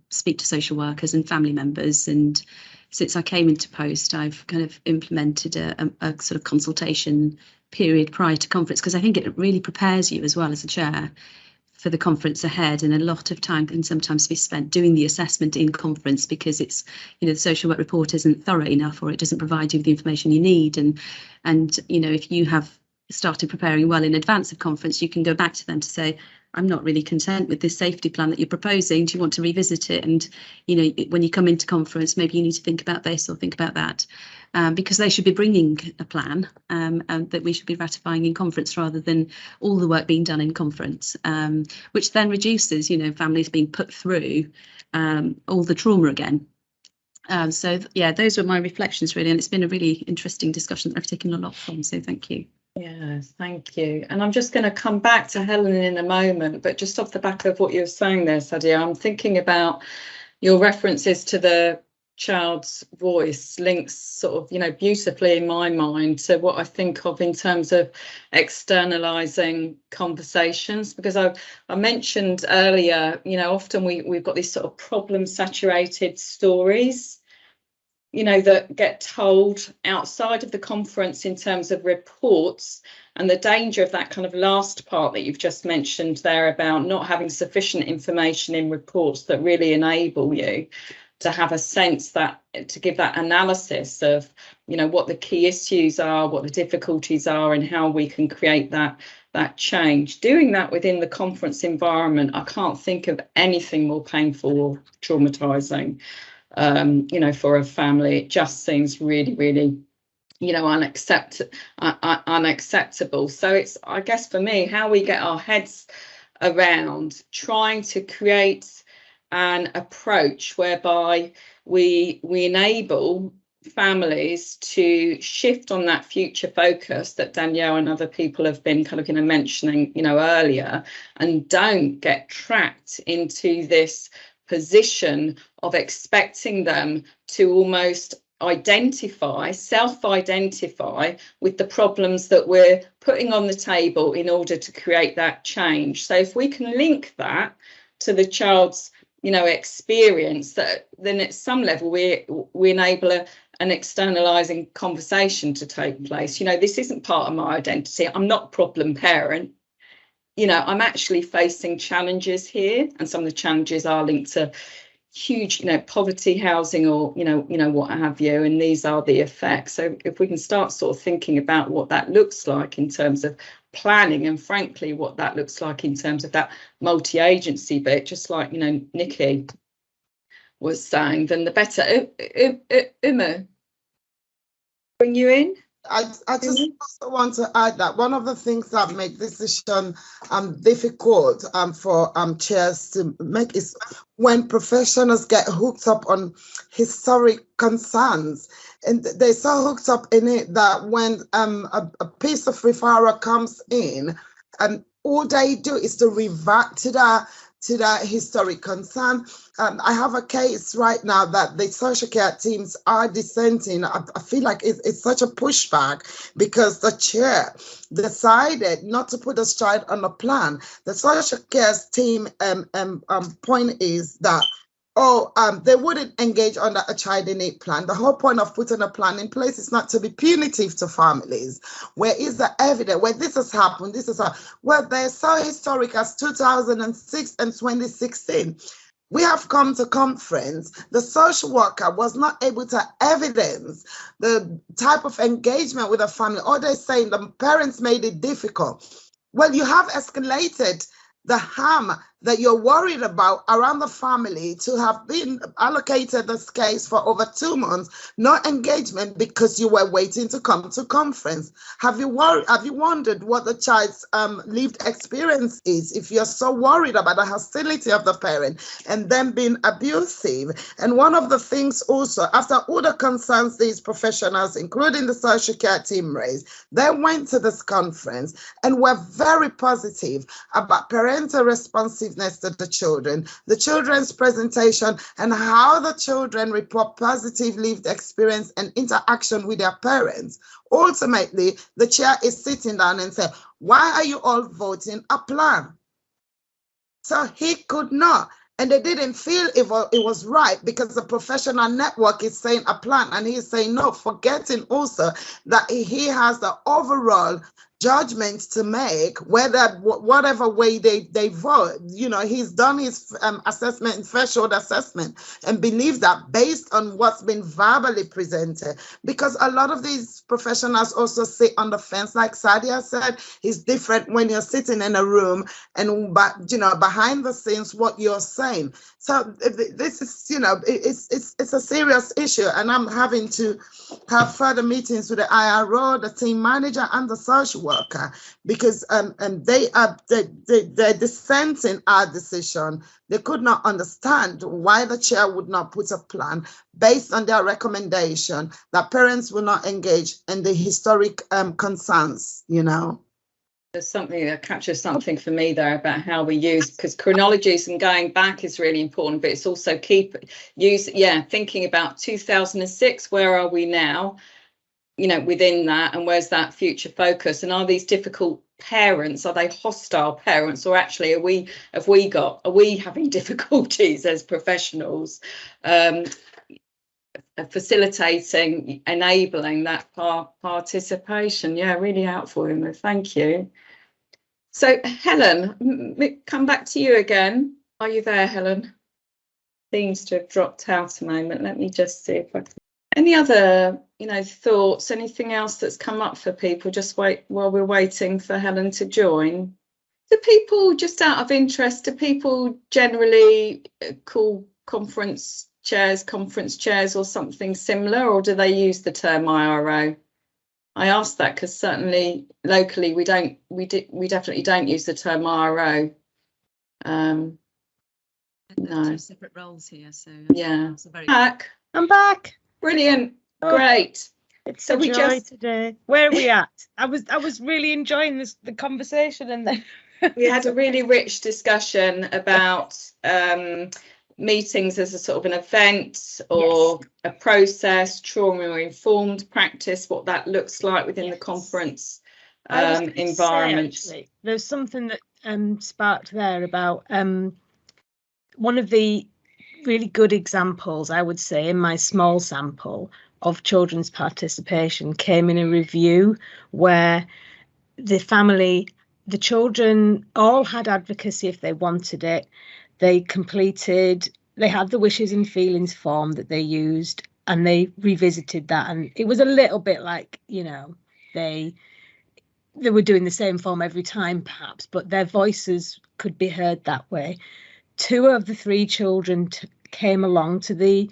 speak to social workers and family members. And since I came into post, I've kind of implemented a sort of consultation period prior to conference, because I think it really prepares you as well as a chair for the conference ahead. And a lot of time can sometimes be spent doing the assessment in conference, because it's, you know, the social work report isn't thorough enough, or it doesn't provide you with the information you need. And you know, if you have started preparing well in advance of conference, you can go back to them to say, I'm not really content with this safety plan that you're proposing. Do you want to revisit it? And, you know, when you come into conference, maybe you need to think about this or think about that, because they should be bringing a plan and that we should be ratifying in conference, rather than all the work being done in conference, which then reduces, you know, families being put through all the trauma again. So, yeah, those were my reflections, really. And it's been a really interesting discussion that I've taken a lot from. So thank you. Yes, thank you. And I'm just going to come back to Helen in a moment, but just off the back of what you were saying there, Sadia, I'm thinking about your references to the child's voice links sort of, you know, beautifully in my mind to what I think of in terms of externalizing conversations, because I mentioned earlier, you know, often we've got these sort of problem saturated stories, you know, that get told outside of the conference in terms of reports, and the danger of that kind of last part that you've just mentioned there about not having sufficient information in reports that really enable you to have a sense that, to give that analysis of, you know, what the key issues are, what the difficulties are, and how we can create that change. Doing that within the conference environment, I can't think of anything more painful or traumatizing. You know, for a family, it just seems really, really, you know, unacceptable. So it's, I guess for me, how we get our heads around trying to create an approach whereby we enable families to shift on that future focus that Danielle and other people have been kind of, you know, mentioning, you know, earlier, and don't get trapped into this position of expecting them to almost self-identify with the problems that we're putting on the table in order to create that change. So if we can link that to the child's experience, that then at some level we enable an externalizing conversation to take place. This isn't part of my identity. I'm not a problem parent. I'm actually facing challenges here, and some of the challenges are linked to huge, poverty, housing, or what have you, and these are the effects. So if we can start sort of thinking about what that looks like in terms of planning, and frankly what that looks like in terms of that multi-agency bit, just like Nikki was saying, then the better. Uma, bring you in. I just also want to add that one of the things that make this decision difficult for chairs to make is when professionals get hooked up on historic concerns, and they're so hooked up in it that when a piece of referral comes in, all they do is to revert to that historic concern. I have a case right now that the social care teams are dissenting. I feel like it's such a pushback because the chair decided not to put this child on a plan. The social care team point is that they wouldn't engage under a child in need plan. The whole point of putting a plan in place is not to be punitive to families. Where is the evidence? Where this has happened, well, they're so historic as 2006 and 2016. We have come to conference. The social worker was not able to evidence the type of engagement with a family, or they're saying the parents made it difficult. Well, you have escalated the harm that you're worried about around the family to have been allocated this case for over 2 months, no engagement because you were waiting to come to conference. Have you wondered what the child's lived experience is if you're so worried about the hostility of the parent and them being abusive? And one of the things also, after all the concerns these professionals, including the social care team, raised, they went to this conference and were very positive about parental responsiveness to the children's presentation, and how the children report positive lived experience and interaction with their parents. Ultimately, the chair is sitting down and said, why are you all voting a plan? So he could not. And they didn't feel it was right because the professional network is saying a plan, and he's saying no, forgetting also that he has the overall judgments to make, whatever way they vote. He's done his assessment, threshold assessment, and believes that based on what's been verbally presented, because a lot of these professionals also sit on the fence, like Sadia said, it's different when you're sitting in a room and behind the scenes what you're saying. So this is, it's a serious issue, and I'm having to have further meetings with the IRO, the team manager, and the social worker, because they're dissenting our decision. They could not understand why the chair would not put a plan based on their recommendation that parents will not engage in the historic concerns, There's something that captures something for me there about how we use, because chronologies and going back is really important, but it's also thinking about 2006, where are we now, within that, and where's that future focus, and are these difficult parents, are they hostile parents, or actually are we having difficulties as professionals facilitating, enabling that participation? Yeah, really helpful, Uma. Thank you. So Helen, come back to you again. Are you there, Helen? Seems to have dropped out a moment. Let me just see if I can. Any other, thoughts, anything else that's come up for people? Just wait while we're waiting for Helen to join. Do people, just out of interest, generally call conference chairs or something similar, or do they use the term IRO? I asked that because certainly locally we definitely don't use the term IRO. No. Separate roles here, so yeah. I'm back. Brilliant. Great. It's so we joy today. Where are we at? I was really enjoying the conversation, and then we had a really rich discussion about meetings as a sort of an event or a process, trauma-informed practice, what that looks like within the conference environment. There's something that sparked there about one of the really good examples, I would say, in my small sample of children's participation came in a review where the children all had advocacy if they wanted it. They had the wishes and feelings form that they used, and they revisited that. And it was a little bit like, they were doing the same form every time, perhaps, but their voices could be heard that way. 2 of the 3 children came along to the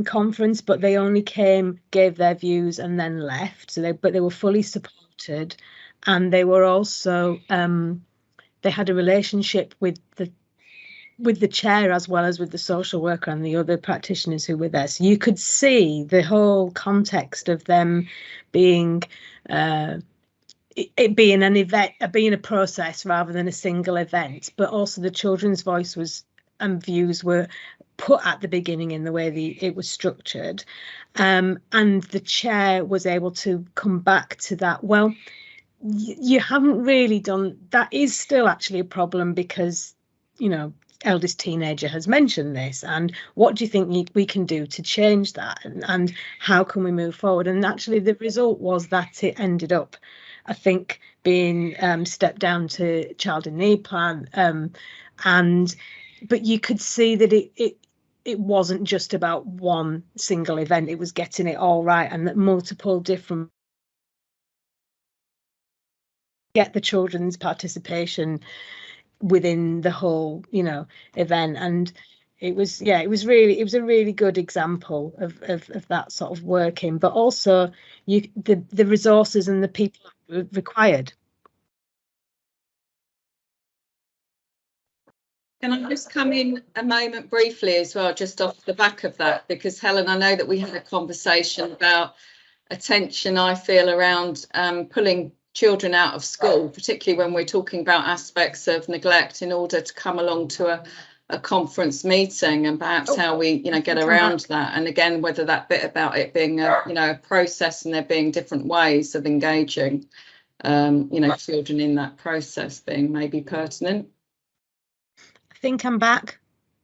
conference, but they only gave their views and then left. So they were fully supported, and they were also they had a relationship with the chair as well as with the social worker and the other practitioners who were there. So you could see the whole context of them being it being an event, being a process rather than a single event, but also the children's voice and views were put at the beginning in the way it was structured, and the chair was able to come back to that. Well, you haven't really done that. Is still actually a problem because eldest teenager has mentioned this, and what do you think we can do to change that, and how can we move forward? And actually the result was that it ended up, I think, being stepped down to child in need plan, but you could see that it wasn't just about one single event. It was getting it all right, and that multiple different get the children's participation within the whole event. And it was a really good example of that sort of working, but also the resources and the people required. Can I just come in a moment briefly as well, just off the back of that, because Helen, I know that we had a conversation about attention, I feel, around pulling children out of school, particularly when we're talking about aspects of neglect, in order to come along to a conference meeting, and perhaps how we get around that. And again, whether that bit about it being a process and there being different ways of engaging children in that process being maybe pertinent. I think I'm back.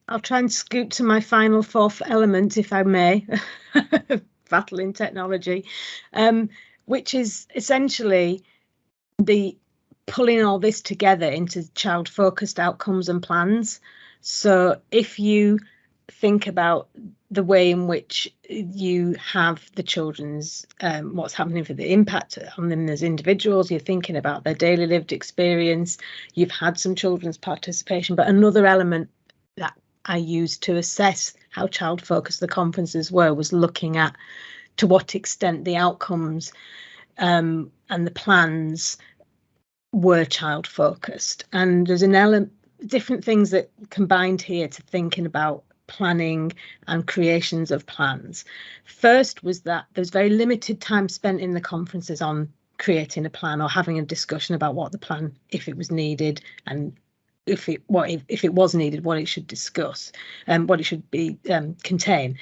I'll try and scoot to my final 4th element, if I may. Battling technology, which is essentially the pulling all this together into child-focused outcomes and plans. So if you think about the way in which you have the children's, what's happening for the impact on them as individuals, you're thinking about their daily lived experience, you've had some children's participation, but another element that I used to assess how child-focused the conferences was looking at to what extent the outcomes and the plans were child-focused. And there's an element, different things that combined here to thinking about planning and creations of plans. First was that there's very limited time spent in the conferences on creating a plan or having a discussion about what the plan, if it was needed, and if it was needed, what it should discuss and what it should be contain.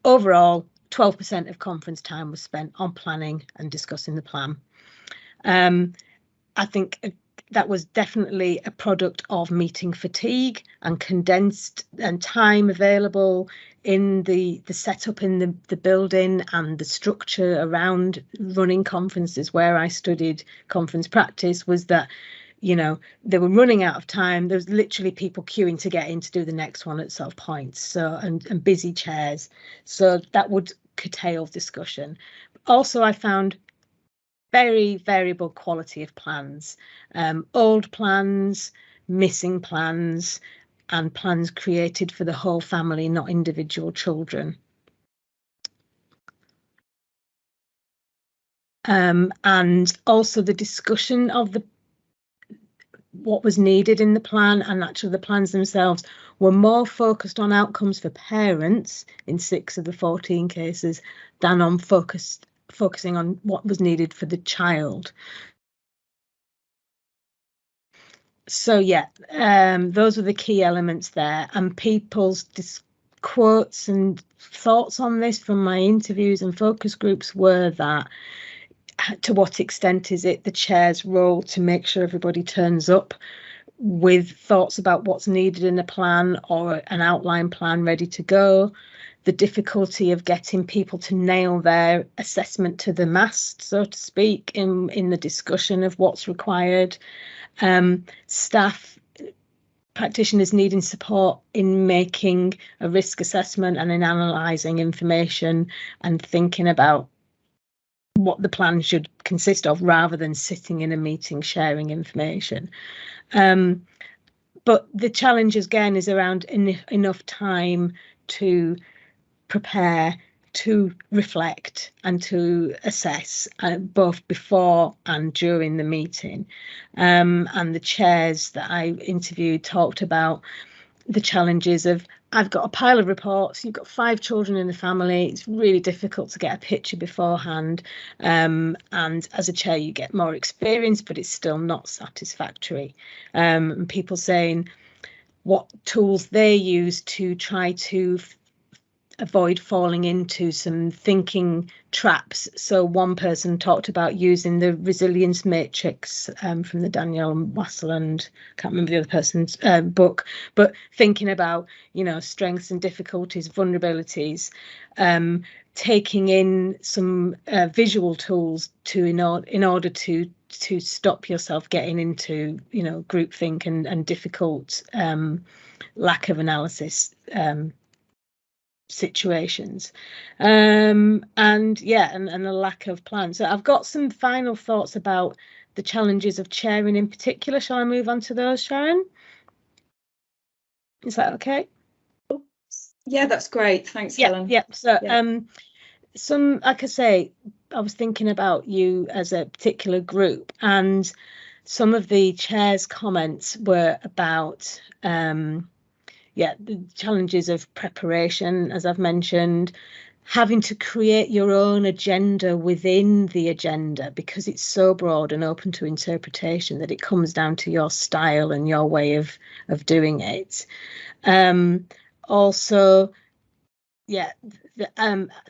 Overall, 12% of conference time was spent on planning and discussing the plan. I think that was definitely a product of meeting fatigue and condensed and time available in the setup in the building and the structure around running conferences. Where I studied conference practice was that they were running out of time. There was literally people queuing to get in to do the next one at sort of points, so and busy chairs, so that would curtail discussion. Also, I found very variable quality of plans, old plans, missing plans, and plans created for the whole family, not individual children. And also the discussion of what was needed in the plan, and actually the plans themselves were more focused on outcomes for parents in 6 of the 14 cases than on focusing on what was needed for the child. So those were the key elements there, and people's quotes and thoughts on this from my interviews and focus groups were that to what extent is it the chair's role to make sure everybody turns up with thoughts about what's needed in a plan or an outline plan ready to go, the difficulty of getting people to nail their assessment to the mast, so to speak, in the discussion of what's required, staff practitioners needing support in making a risk assessment and in analysing information and thinking about what the plan should consist of rather than sitting in a meeting sharing information. But the challenge again is around enough time to prepare, to reflect and to assess both before and during the meeting. And the chairs that I interviewed talked about the challenges of, I've got a pile of reports, you've got 5 children in the family, it's really difficult to get a picture beforehand, and as a chair you get more experience but it's still not satisfactory, and people saying what tools they use to try to avoid falling into some thinking traps. So one person talked about using the resilience matrix from the Danielle Wasserland, can't remember the other person's book, but thinking about, you know, strengths and difficulties, vulnerabilities, taking in some visual tools to in order to stop yourself getting into, you know, groupthink and difficult lack of analysis situations, and a lack of plan. So I've got some final thoughts about the challenges of chairing in particular. Shall I move on to those, Sharon? Is that okay? Yeah, that's great. Thanks, Helen. Yeah. So some, like I say, I was thinking about you as a particular group, and some of the chair's comments were about the challenges of preparation, as I've mentioned, having to create your own agenda within the agenda because it's so broad and open to interpretation that it comes down to your style and your way of doing it.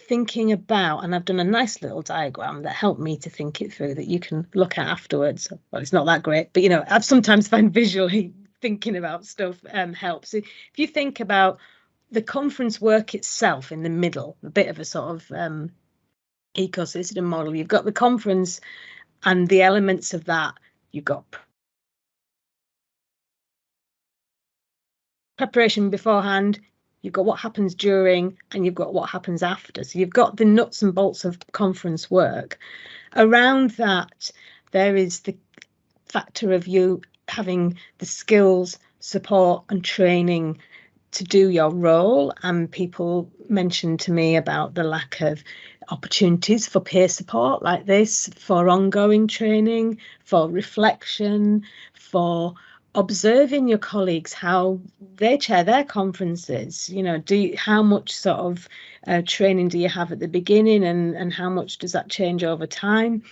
Thinking about, and I've done a nice little diagram that helped me to think it through that you can look at afterwards. Well, it's not that great, but you know, I've sometimes find visually thinking about stuff helps. If you think about the conference work itself in the middle, a bit of a sort of ecosystem model, you've got the conference and the elements of that. You've got preparation beforehand, you've got what happens during, and you've got what happens after. So you've got the nuts and bolts of conference work. Around that, there is the factor of you having the skills, support and training to do your role. And people mentioned to me about the lack of opportunities for peer support like this, for ongoing training, for reflection, for observing your colleagues, how they chair their conferences. You know, how much sort of training do you have at the beginning, and how much does that change over time?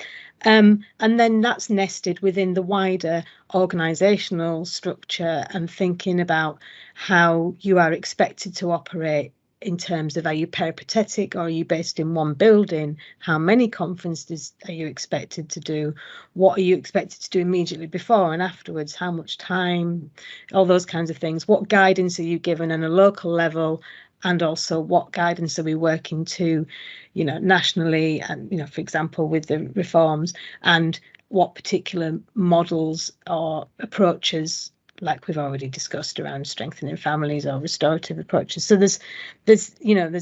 And then that's nested within the wider organisational structure and thinking about how you are expected to operate in terms of, are you peripatetic or are you based in one building? How many conferences are you expected to do? What are you expected to do immediately before and afterwards? How much time? All those kinds of things. What guidance are you given on a local level? And also what guidance are we working to, you know, nationally, and, you know, for example, with the reforms, and what particular models or approaches, like we've already discussed, around strengthening families or restorative approaches. So there's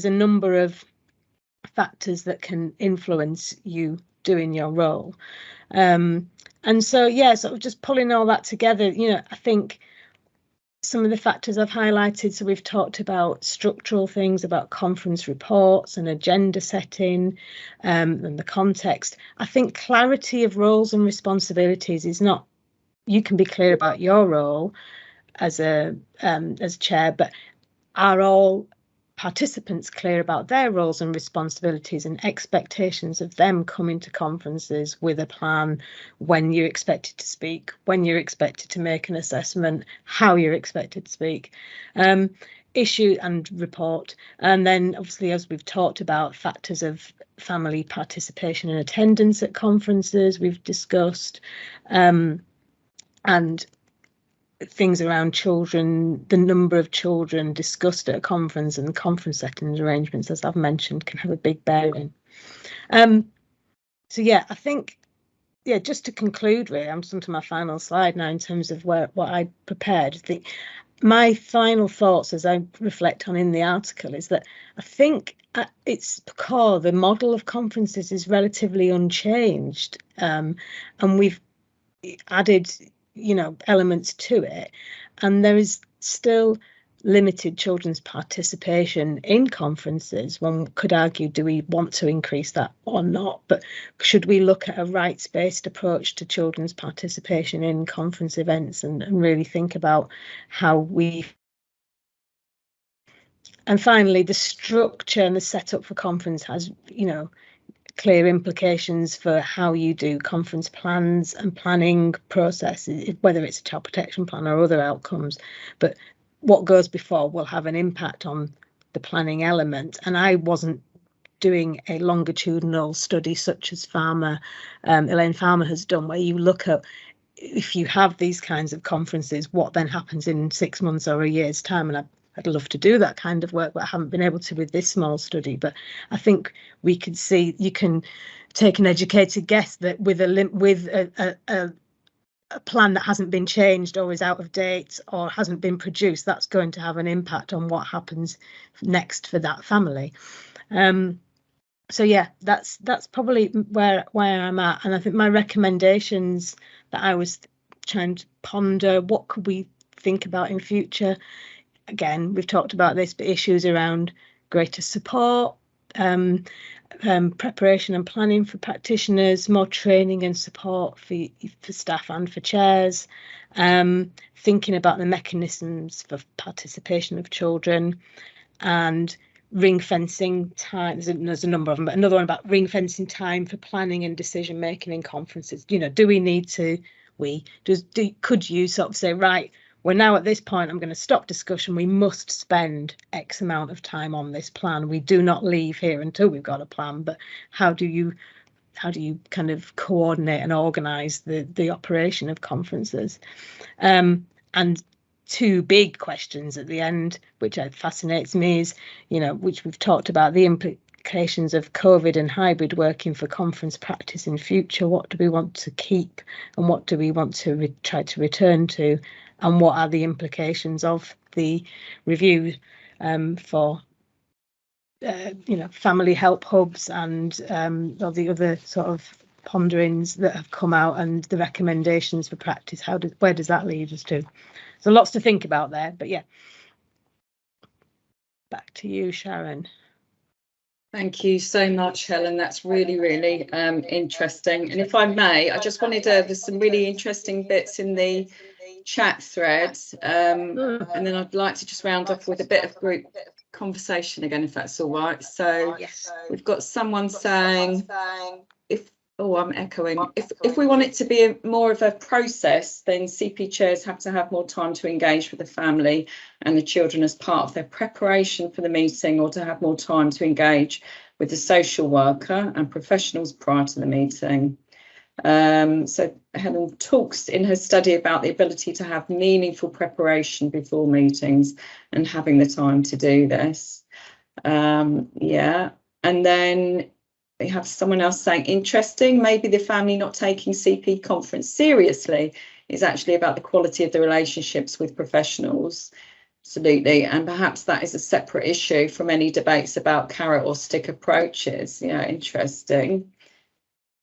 a number of factors that can influence you doing your role. And so, sort of just pulling all that together, you know, I think some of the factors I've highlighted, so we've talked about structural things, about conference reports and agenda setting, and the context. I think clarity of roles and responsibilities is not, you can be clear about your role as chair, but are all participants clear about their roles and responsibilities and expectations of them coming to conferences with a plan, when you're expected to speak, when you're expected to make an assessment, how you're expected to speak, issue and report. And then obviously, as we've talked about, factors of family participation and attendance at conferences we've discussed, and things around children, the number of children discussed at a conference and conference settings arrangements, as I've mentioned, can have a big bearing. So yeah, I think, yeah, just to conclude, really, I'm just onto my final slide now in terms of what I prepared. I think my final thoughts as I reflect on in the article is that I think at its core, the model of conferences is relatively unchanged, and we've added, you know, elements to it, and there is still limited children's participation in conferences. One could argue, do we want to increase that or not? But should we look at a rights-based approach to children's participation in conference events and really think about how we... And finally, the structure and the setup for conference has, you know, clear implications for how you do conference plans and planning process, whether it's a child protection plan or other outcomes. But what goes before will have an impact on the planning element. And I wasn't doing a longitudinal study such as Elaine Farmer has done, where you look at, if you have these kinds of conferences, what then happens in 6 months or a year's time. And I'd love to do that kind of work, but I haven't been able to with this small study. But I think we could see, you can take an educated guess that with a plan that hasn't been changed or is out of date or hasn't been produced, that's going to have an impact on what happens next for that family. So yeah, that's probably where I'm at. And I think my recommendations that I was trying to ponder, what could we think about in future? Again, we've talked about this, but issues around greater support, preparation and planning for practitioners, more training and support for staff and for chairs, thinking about the mechanisms for participation of children, and ring fencing time. There's a number of them, but another one about ring fencing time for planning and decision making in conferences. You know, do we need to? Could you sort of say, right, we're now at this point, I'm going to stop discussion. We must spend X amount of time on this plan. We do not leave here until we've got a plan. But how do you kind of coordinate and organise the operation of conferences? And two big questions at the end, which fascinates me, is, you know, which we've talked about, the implications of COVID and hybrid working for conference practice in future. What do we want to keep and what do we want to try to return to? And what are the implications of the review for, you know, family help hubs and all the other sort of ponderings that have come out and the recommendations for practice? Where does that lead us to? So lots to think about there, but yeah. Back to you, Sharon. Thank you so much, Helen. That's really, really interesting. And if I may, I just wanted there's some really interesting bits in the chat thread, and then I'd like to just round off with a bit of group conversation again, if that's all right. So yes, we've got someone saying, I'm echoing. If we want it to be more of a process, then CP chairs have to have more time to engage with the family and the children as part of their preparation for the meeting, or to have more time to engage with the social worker and professionals prior to the meeting. So Helen talks in her study about the ability to have meaningful preparation before meetings and having the time to do this. Yeah, and then we have someone else saying, interesting, maybe the family not taking CP conference seriously is actually about the quality of the relationships with professionals. Absolutely, and perhaps that is a separate issue from any debates about carrot or stick approaches. Yeah, interesting.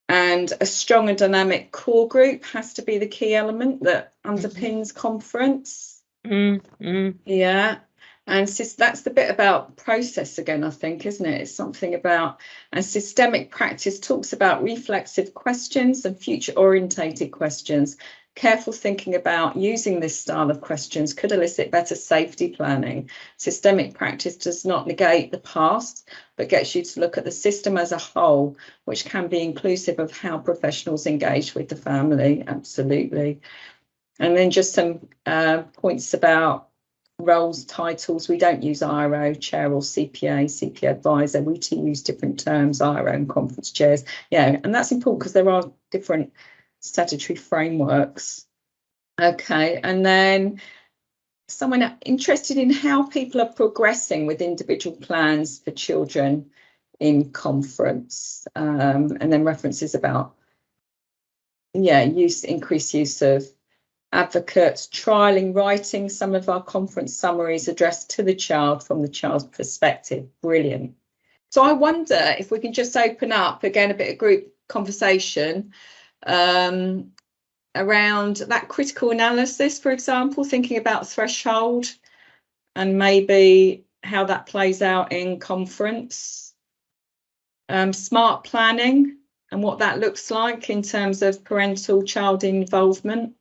And a strong and dynamic core group has to be the key element that underpins conference. Yeah. And that's the bit about process again, I think, isn't it? It's something about, and systemic practice talks about reflexive questions and future orientated questions. Careful thinking about using this style of questions could elicit better safety planning. Systemic practice does not negate the past, but gets you to look at the system as a whole, which can be inclusive of how professionals engage with the family. Absolutely. And then just some points about roles, titles. We don't use IRO, chair, or CPA advisor. We use different terms, IRO and conference chairs. Yeah, and that's important because there are different statutory frameworks. Okay, and then someone interested in how people are progressing with individual plans for children in conference, and then references about increased use of advocates, trialing, writing some of our conference summaries addressed to the child from the child's perspective. Brilliant. So I wonder if we can just open up again a bit of group conversation around that critical analysis, for example, thinking about threshold and maybe how that plays out in conference. Smart planning and what that looks like in terms of parental child involvement.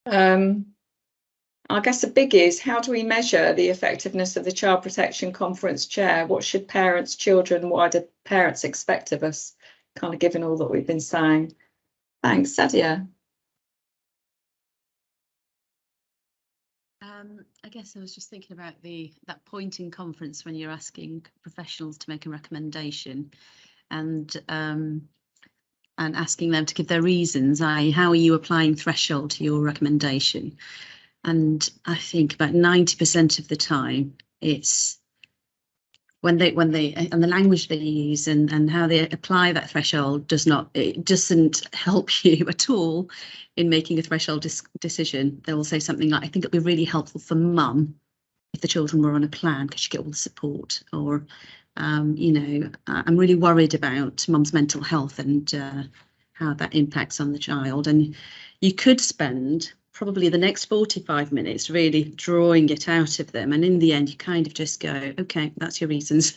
I guess the big is, how do we measure the effectiveness of the Child Protection Conference Chair? What should parents, children, wider parents expect of us, kind of given all that we've been saying? Thanks, Sadia. I guess I was just thinking about that point in conference when you're asking professionals to make a recommendation and asking them to give their reasons, i.e. how are you applying threshold to your recommendation? And I think about 90% of the time it's when they and the language they use and how they apply that threshold doesn't help you at all in making a threshold decision. They will say something like, I think it'd be really helpful for mum if the children were on a plan because you get all the support, or you know, I'm really worried about mum's mental health and how that impacts on the child. And you could spend probably the next 45 minutes really drawing it out of them, and in the end you kind of just go, okay, that's your reasons.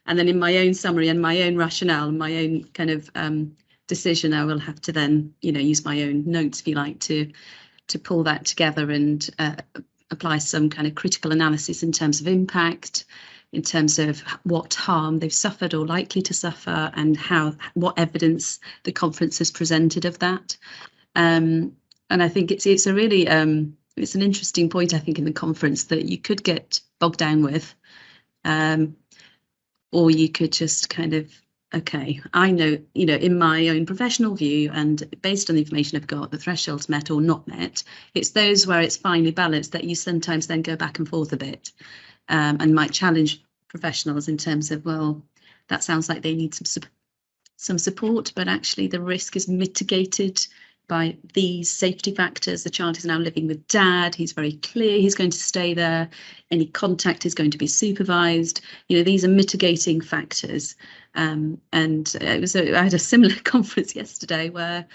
And then in my own summary and my own rationale and my own kind of decision, I will have to then, you know, use my own notes, if you like, to pull that together and apply some kind of critical analysis in terms of impact, in terms of what harm they've suffered or likely to suffer, and what evidence the conference has presented of that. And I think it's a really it's an interesting point, I think, in the conference that you could get bogged down with, or you could just kind of, okay, I know, you know, in my own professional view and based on the information I've got, the threshold's met or not met. It's those where it's finely balanced that you sometimes then go back and forth a bit, and might challenge professionals in terms of, well, that sounds like they need some support, but actually the risk is mitigated by these safety factors. The child is now living with dad. He's very clear he's going to stay there. Any contact is going to be supervised. You know, these are mitigating factors. And I had a similar conference yesterday where,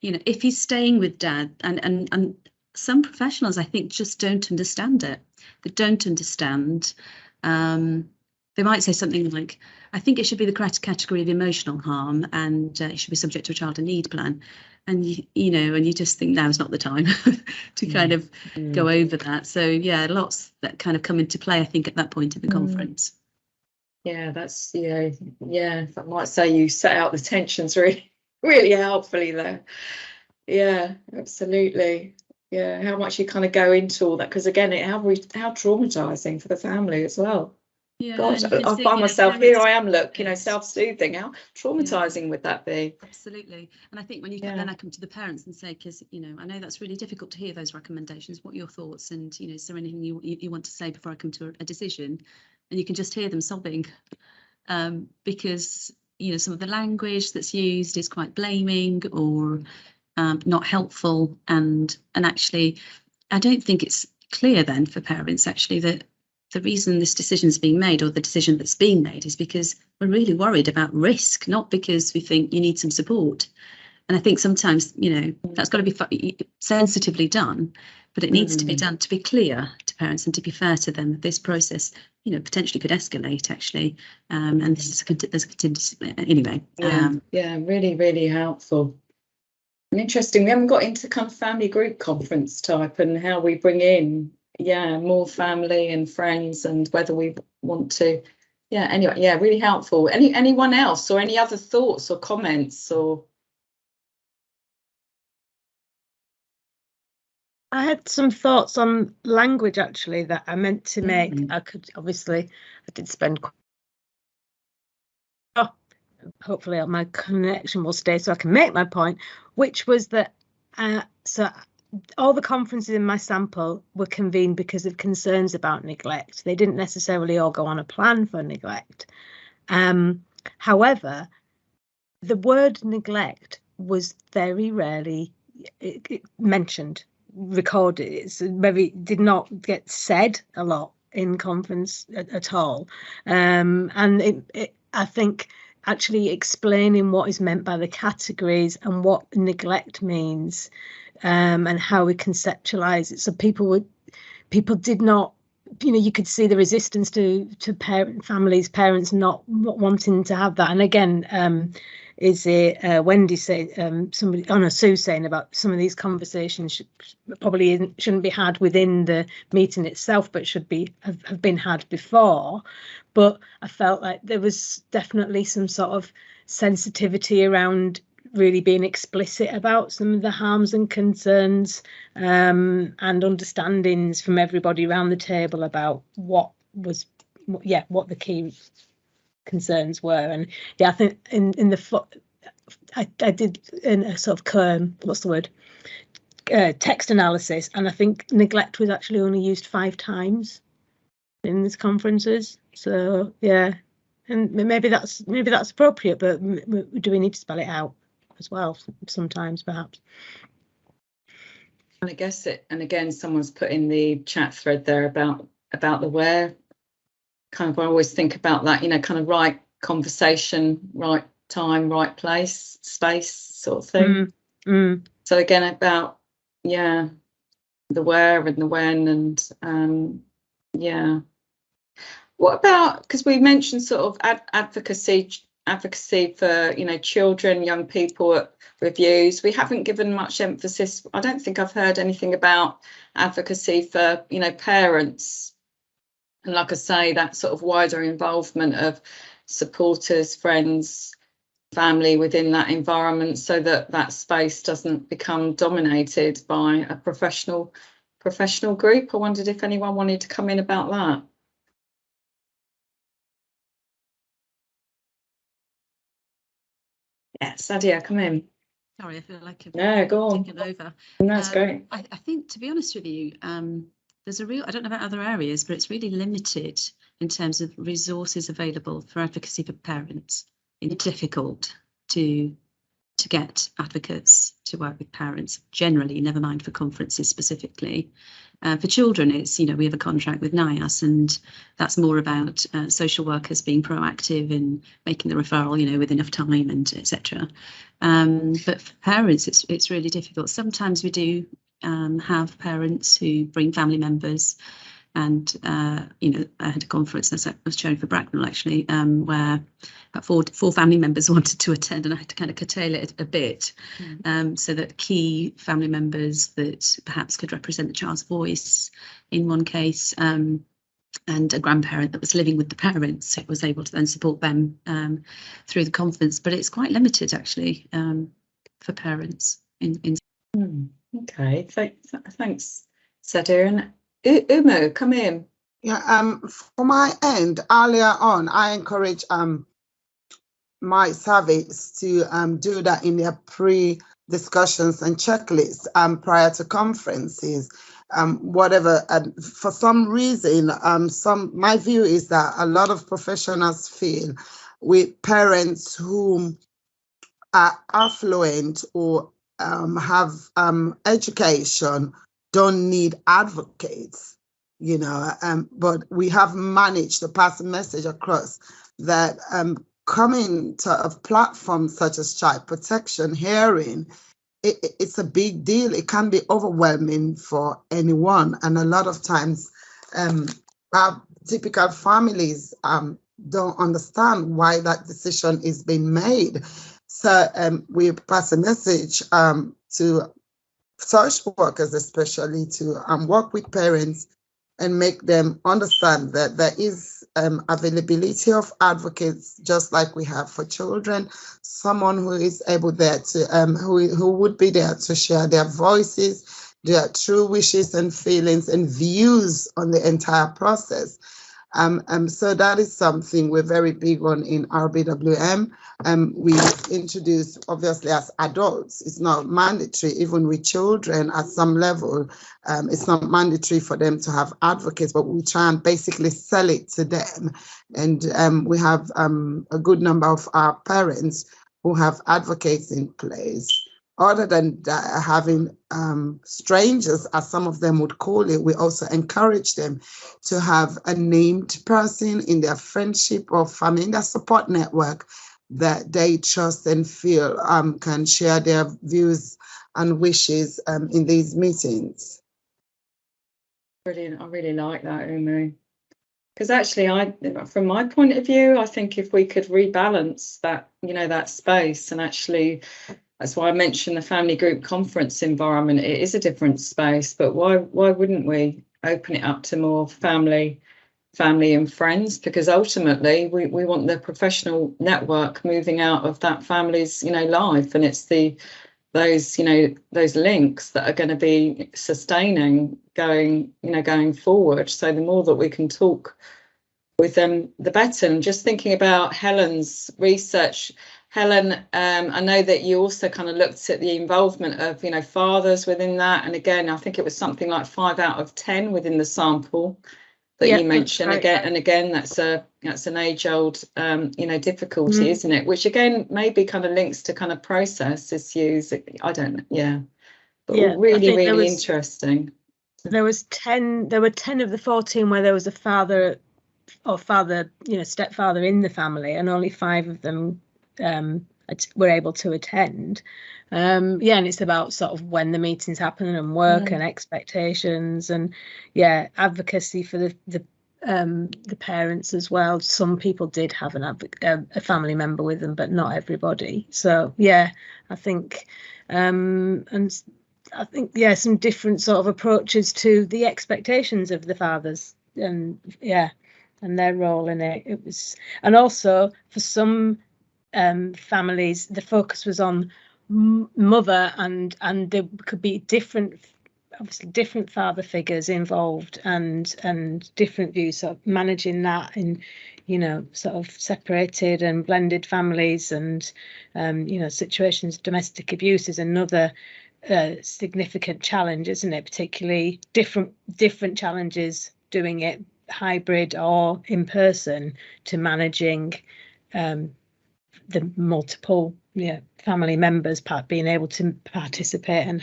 you know, if he's staying with dad, and some professionals, I think, just don't understand it. They don't understand. They might say something like, I think it should be the correct category of emotional harm, and it should be subject to a child in need plan. And you know, and you just think now is not the time to kind of go over that. So yeah, lots that kind of come into play, I think, at that point in the conference. Yeah, that's I might say you set out the tensions really helpfully there. Yeah, absolutely. Yeah, how much you kind of go into all that, because again, how traumatizing for the family as well. Yeah, God, I find myself here. I am, look, you know, self-soothing. How traumatizing would that be? Absolutely. And I think when you then I come to the parents and say, because, you know, I know that's really difficult to hear those recommendations. What are your thoughts? And, you know, is there anything you want to say before I come to a decision? And you can just hear them sobbing, because, you know, some of the language that's used is quite blaming or not helpful. And actually, I don't think it's clear then for parents actually that the reason this decision is being made, or the decision that's being made, is because we're really worried about risk, not because we think you need some support. And I think sometimes, you know, that's got to be sensitively done, but it needs to be done to be clear to parents and to be fair to them that this process, you know, potentially could escalate actually. And this is there's a contingency anyway. Yeah, really, really helpful. And interesting, we haven't got into kind of family group conference type and how we bring in more family and friends, and whether we want to anyway, really helpful. Anyone else, or any other thoughts or comments? Or I had some thoughts on language actually that I meant to make. I did spend hopefully my connection will stay so I can make my point, which was that So all the conferences in my sample were convened because of concerns about neglect. They didn't necessarily all go on a plan for neglect. However, the word neglect was very rarely mentioned, recorded. It's very did not get said a lot in conference at all. And I think actually explaining what is meant by the categories and what neglect means, and how we conceptualize it. So people did not, you could see the resistance to parents not wanting to have that. And again, is it Wendy say Sue saying about some of these conversations shouldn't be had within the meeting itself, but should have been had before. But I felt like there was definitely some sort of sensitivity around really being explicit about some of the harms and concerns, and understandings from everybody around the table about what the key concerns were. And I think in the I did in a sort of text analysis, and I think neglect was actually only used 5 times in these conferences. So yeah, and maybe that's appropriate, but do we need to spell it out as well sometimes, perhaps? And I guess and again, someone's put in the chat thread there about the where. Kind of, I always think about that, kind of right conversation, right time, right place, space sort of thing. So again, about the where and the when, and what about, because we mentioned sort of advocacy for children, young people at reviews. We haven't given much emphasis. I don't think I've heard anything about advocacy for parents, and like I say, that sort of wider involvement of supporters, friends, family within that environment, so that space doesn't become dominated by a professional group. I wondered if anyone wanted to come in about that. Yeah, Sadia, come in. Sorry, I feel like I've go on. Taken over. That's great. I think, to be honest with you, there's I don't know about other areas, but it's really limited in terms of resources available for advocacy for parents. It's difficult to get advocates to work with parents generally, never mind for conferences specifically. For children, it's, we have a contract with NIAS, and that's more about social workers being proactive in making the referral, with enough time and etc. But for parents, it's really difficult. Sometimes we do have parents who bring family members, and I had a conference as I was chairing for Bracknell actually, where about four family members wanted to attend, and I had to kind of curtail it a bit, so that key family members that perhaps could represent the child's voice in one case, and a grandparent that was living with the parents, it was able to then support them through the conference. But it's quite limited actually for parents. Okay, thanks, Sadia. And Umo, come in. Yeah, for my end, earlier on, I encourage my service to do that in their pre-discussions and checklists prior to conferences. Whatever, for some reason, my view is that a lot of professionals feel with parents who are affluent or have education don't need advocates, but we have managed to pass a message across that coming to a platform such as child protection hearing, it's a big deal. It can be overwhelming for anyone, and a lot of times our typical families don't understand why that decision is being made. So we pass a message to social workers especially to work with parents and make them understand that there is availability of advocates, just like we have for children, someone who is able there to who would be there to share their voices, their true wishes and feelings and views on the entire process. So that is something we're very big on in RBWM. We introduce, obviously, as adults, it's not mandatory, even with children at some level, it's not mandatory for them to have advocates, but we try and basically sell it to them. And we have a good number of our parents who have advocates in place. Other than having strangers, as some of them would call it, we also encourage them to have a named person in their friendship or family, in their support network that they trust and feel can share their views and wishes in these meetings. Brilliant. I really like that, Umu. Because actually, from my point of view, I think if we could rebalance that, that space, and actually, that's why I mentioned the family group conference environment. It is a different space, but why wouldn't we open it up to more family and friends? Because ultimately, we want the professional network moving out of that family's, life, and it's those links that are going to be sustaining going forward. So the more that we can talk with them, the better. And just thinking about Helen's research, Helen, I know that you also kind of looked at the involvement of, fathers within that. And again, I think it was something like 5 out of 10 within the sample that you mentioned. Right. Again, that's an age-old, difficulty, isn't it? Which again, maybe kind of links to kind of process issues. I don't know. Yeah. But really interesting. There were 10 of the 14 where there was a father, stepfather in the family, and only 5 of them were able to attend. And it's about sort of when the meetings happen and work and expectations, and advocacy for the parents as well. Some people did have a family member with them, but not everybody. So I think some different sort of approaches to the expectations of the fathers, and their role in it. It was, and also for some families, the focus was on mother, and there could be different father figures involved, and different views. So managing that in, sort of separated and blended families, and situations of domestic abuse is another significant challenge, isn't it? Particularly different challenges doing it hybrid or in person, to managing the multiple family members being able to participate, and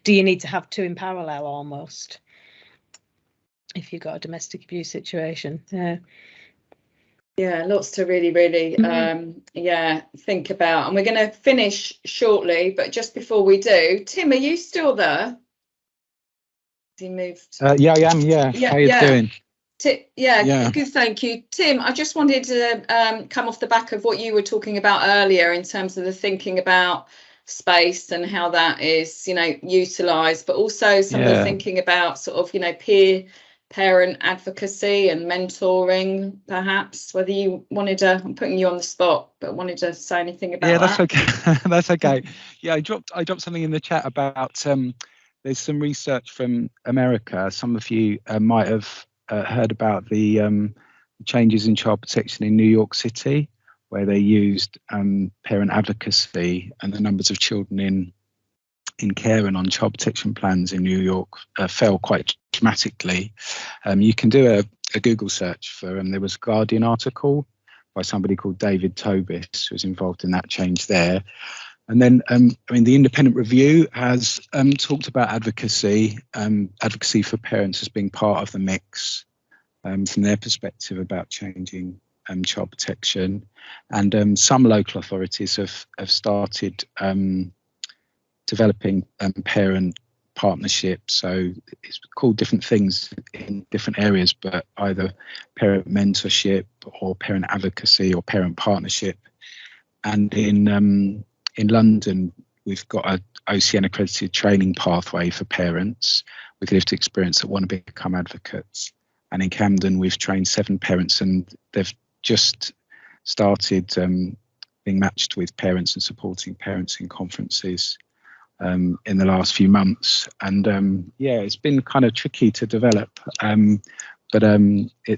do you need to have 2 in parallel almost if you've got a domestic abuse situation? Lots to really think about, and we're going to finish shortly, but just before we do, Tim, are you still there? Has he moved? I am. How you doing? Good, thank you. Tim, I just wanted to come off the back of what you were talking about earlier in terms of the thinking about space and how that is, utilised, but also some of the thinking about sort of, peer parent advocacy and mentoring, perhaps. Whether you wanted to, I'm putting you on the spot, but wanted to say anything about that. That's okay. That's okay. I dropped something in the chat about there's some research from America. Some of you might have heard about the changes in child protection in New York City, where they used parent advocacy, and the numbers of children in care and on child protection plans in New York fell quite dramatically. You can do a Google search for there was a Guardian article by somebody called David Tobis, who was involved in that change there. And then, the independent review has talked about advocacy for parents as being part of the mix from their perspective about changing child protection. And some local authorities have started developing parent partnerships. So it's called different things in different areas, but either parent mentorship or parent advocacy or parent partnership. And in London, we've got a OCN accredited training pathway for parents with lived experience that want to become advocates. And in Camden, we've trained 7 parents, and they've just started being matched with parents and supporting parents in conferences in the last few months. And it's been kind of tricky to develop. but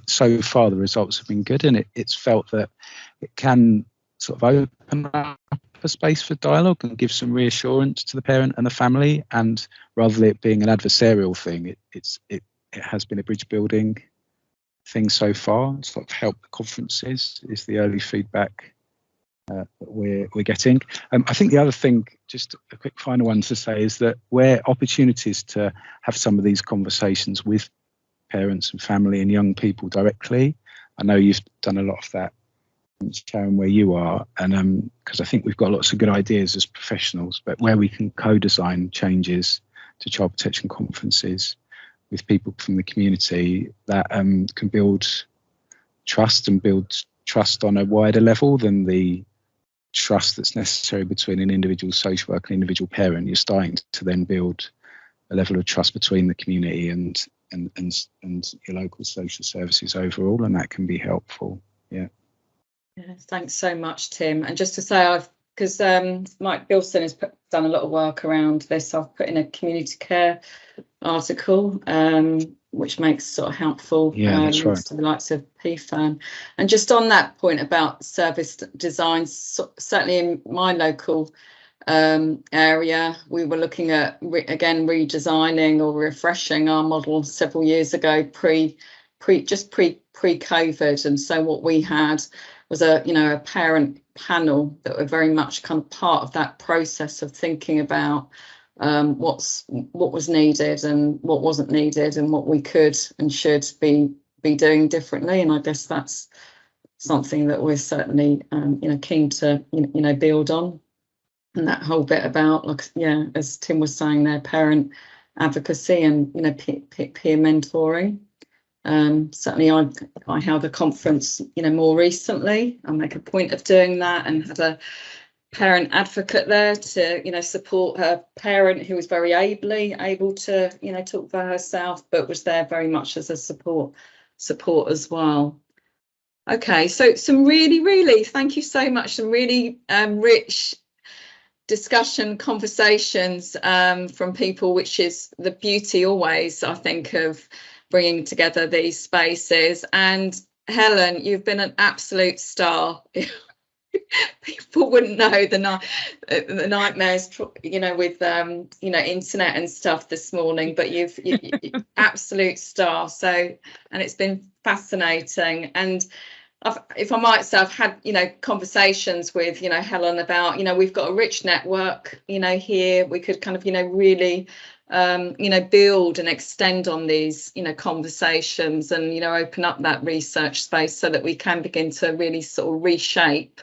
so far the results have been good, and it's felt that it can sort of open up a space for dialogue and give some reassurance to the parent and the family, and rather than it being an adversarial thing, it has been a bridge building thing so far. It's sort of helped the conferences is the early feedback that we're getting. I think the other thing, just a quick final one to say, is that where opportunities to have some of these conversations with parents and family and young people directly, I know you've done a lot of that, Sharon, where you are, and because I think we've got lots of good ideas as professionals, but where we can co-design changes to child protection conferences with people from the community that can build trust on a wider level than the trust that's necessary between an individual social worker and an individual parent. You're starting to then build a level of trust between the community and your local social services overall, and that can be helpful. Yeah. Thanks so much, Tim. And just to say, because Mike Bilson has done a lot of work around this, I've put in a community care article, which makes sort of helpful that's right. to the likes of PFAN. And just on that point about service design, certainly in my local area, we were looking at redesigning or refreshing our model several years ago, pre-COVID. And so what we had was a parent panel that were very much kind of part of that process of thinking about what was needed and what wasn't needed, and what we could and should be doing differently. And I guess that's something that we're certainly keen to build on. And that whole bit about, as Tim was saying there, parent advocacy and peer mentoring. Certainly I held a conference more recently. I make a point of doing that, and had a parent advocate there to support her parent who was very able to talk for herself, but was there very much as a support as well. Okay, so some really thank you so much, some really rich discussion conversations from people, which is the beauty always, I think, of bringing together these spaces. And Helen, you've been an absolute star. People wouldn't know the nightmares, with internet and stuff this morning, but you absolute star. So, and it's been fascinating. And if I might say, I've had conversations with Helen about we've got a rich network here. We could kind of really build and extend on these conversations, and open up that research space so that we can begin to really sort of reshape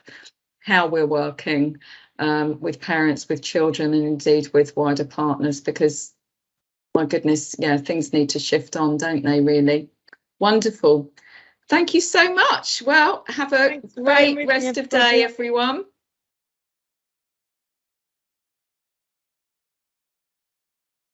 how we're working with parents, with children, and indeed with wider partners, because my goodness, things need to shift on, don't they, really? Wonderful. Thank you so much. Well, have a great rest of day, everyone.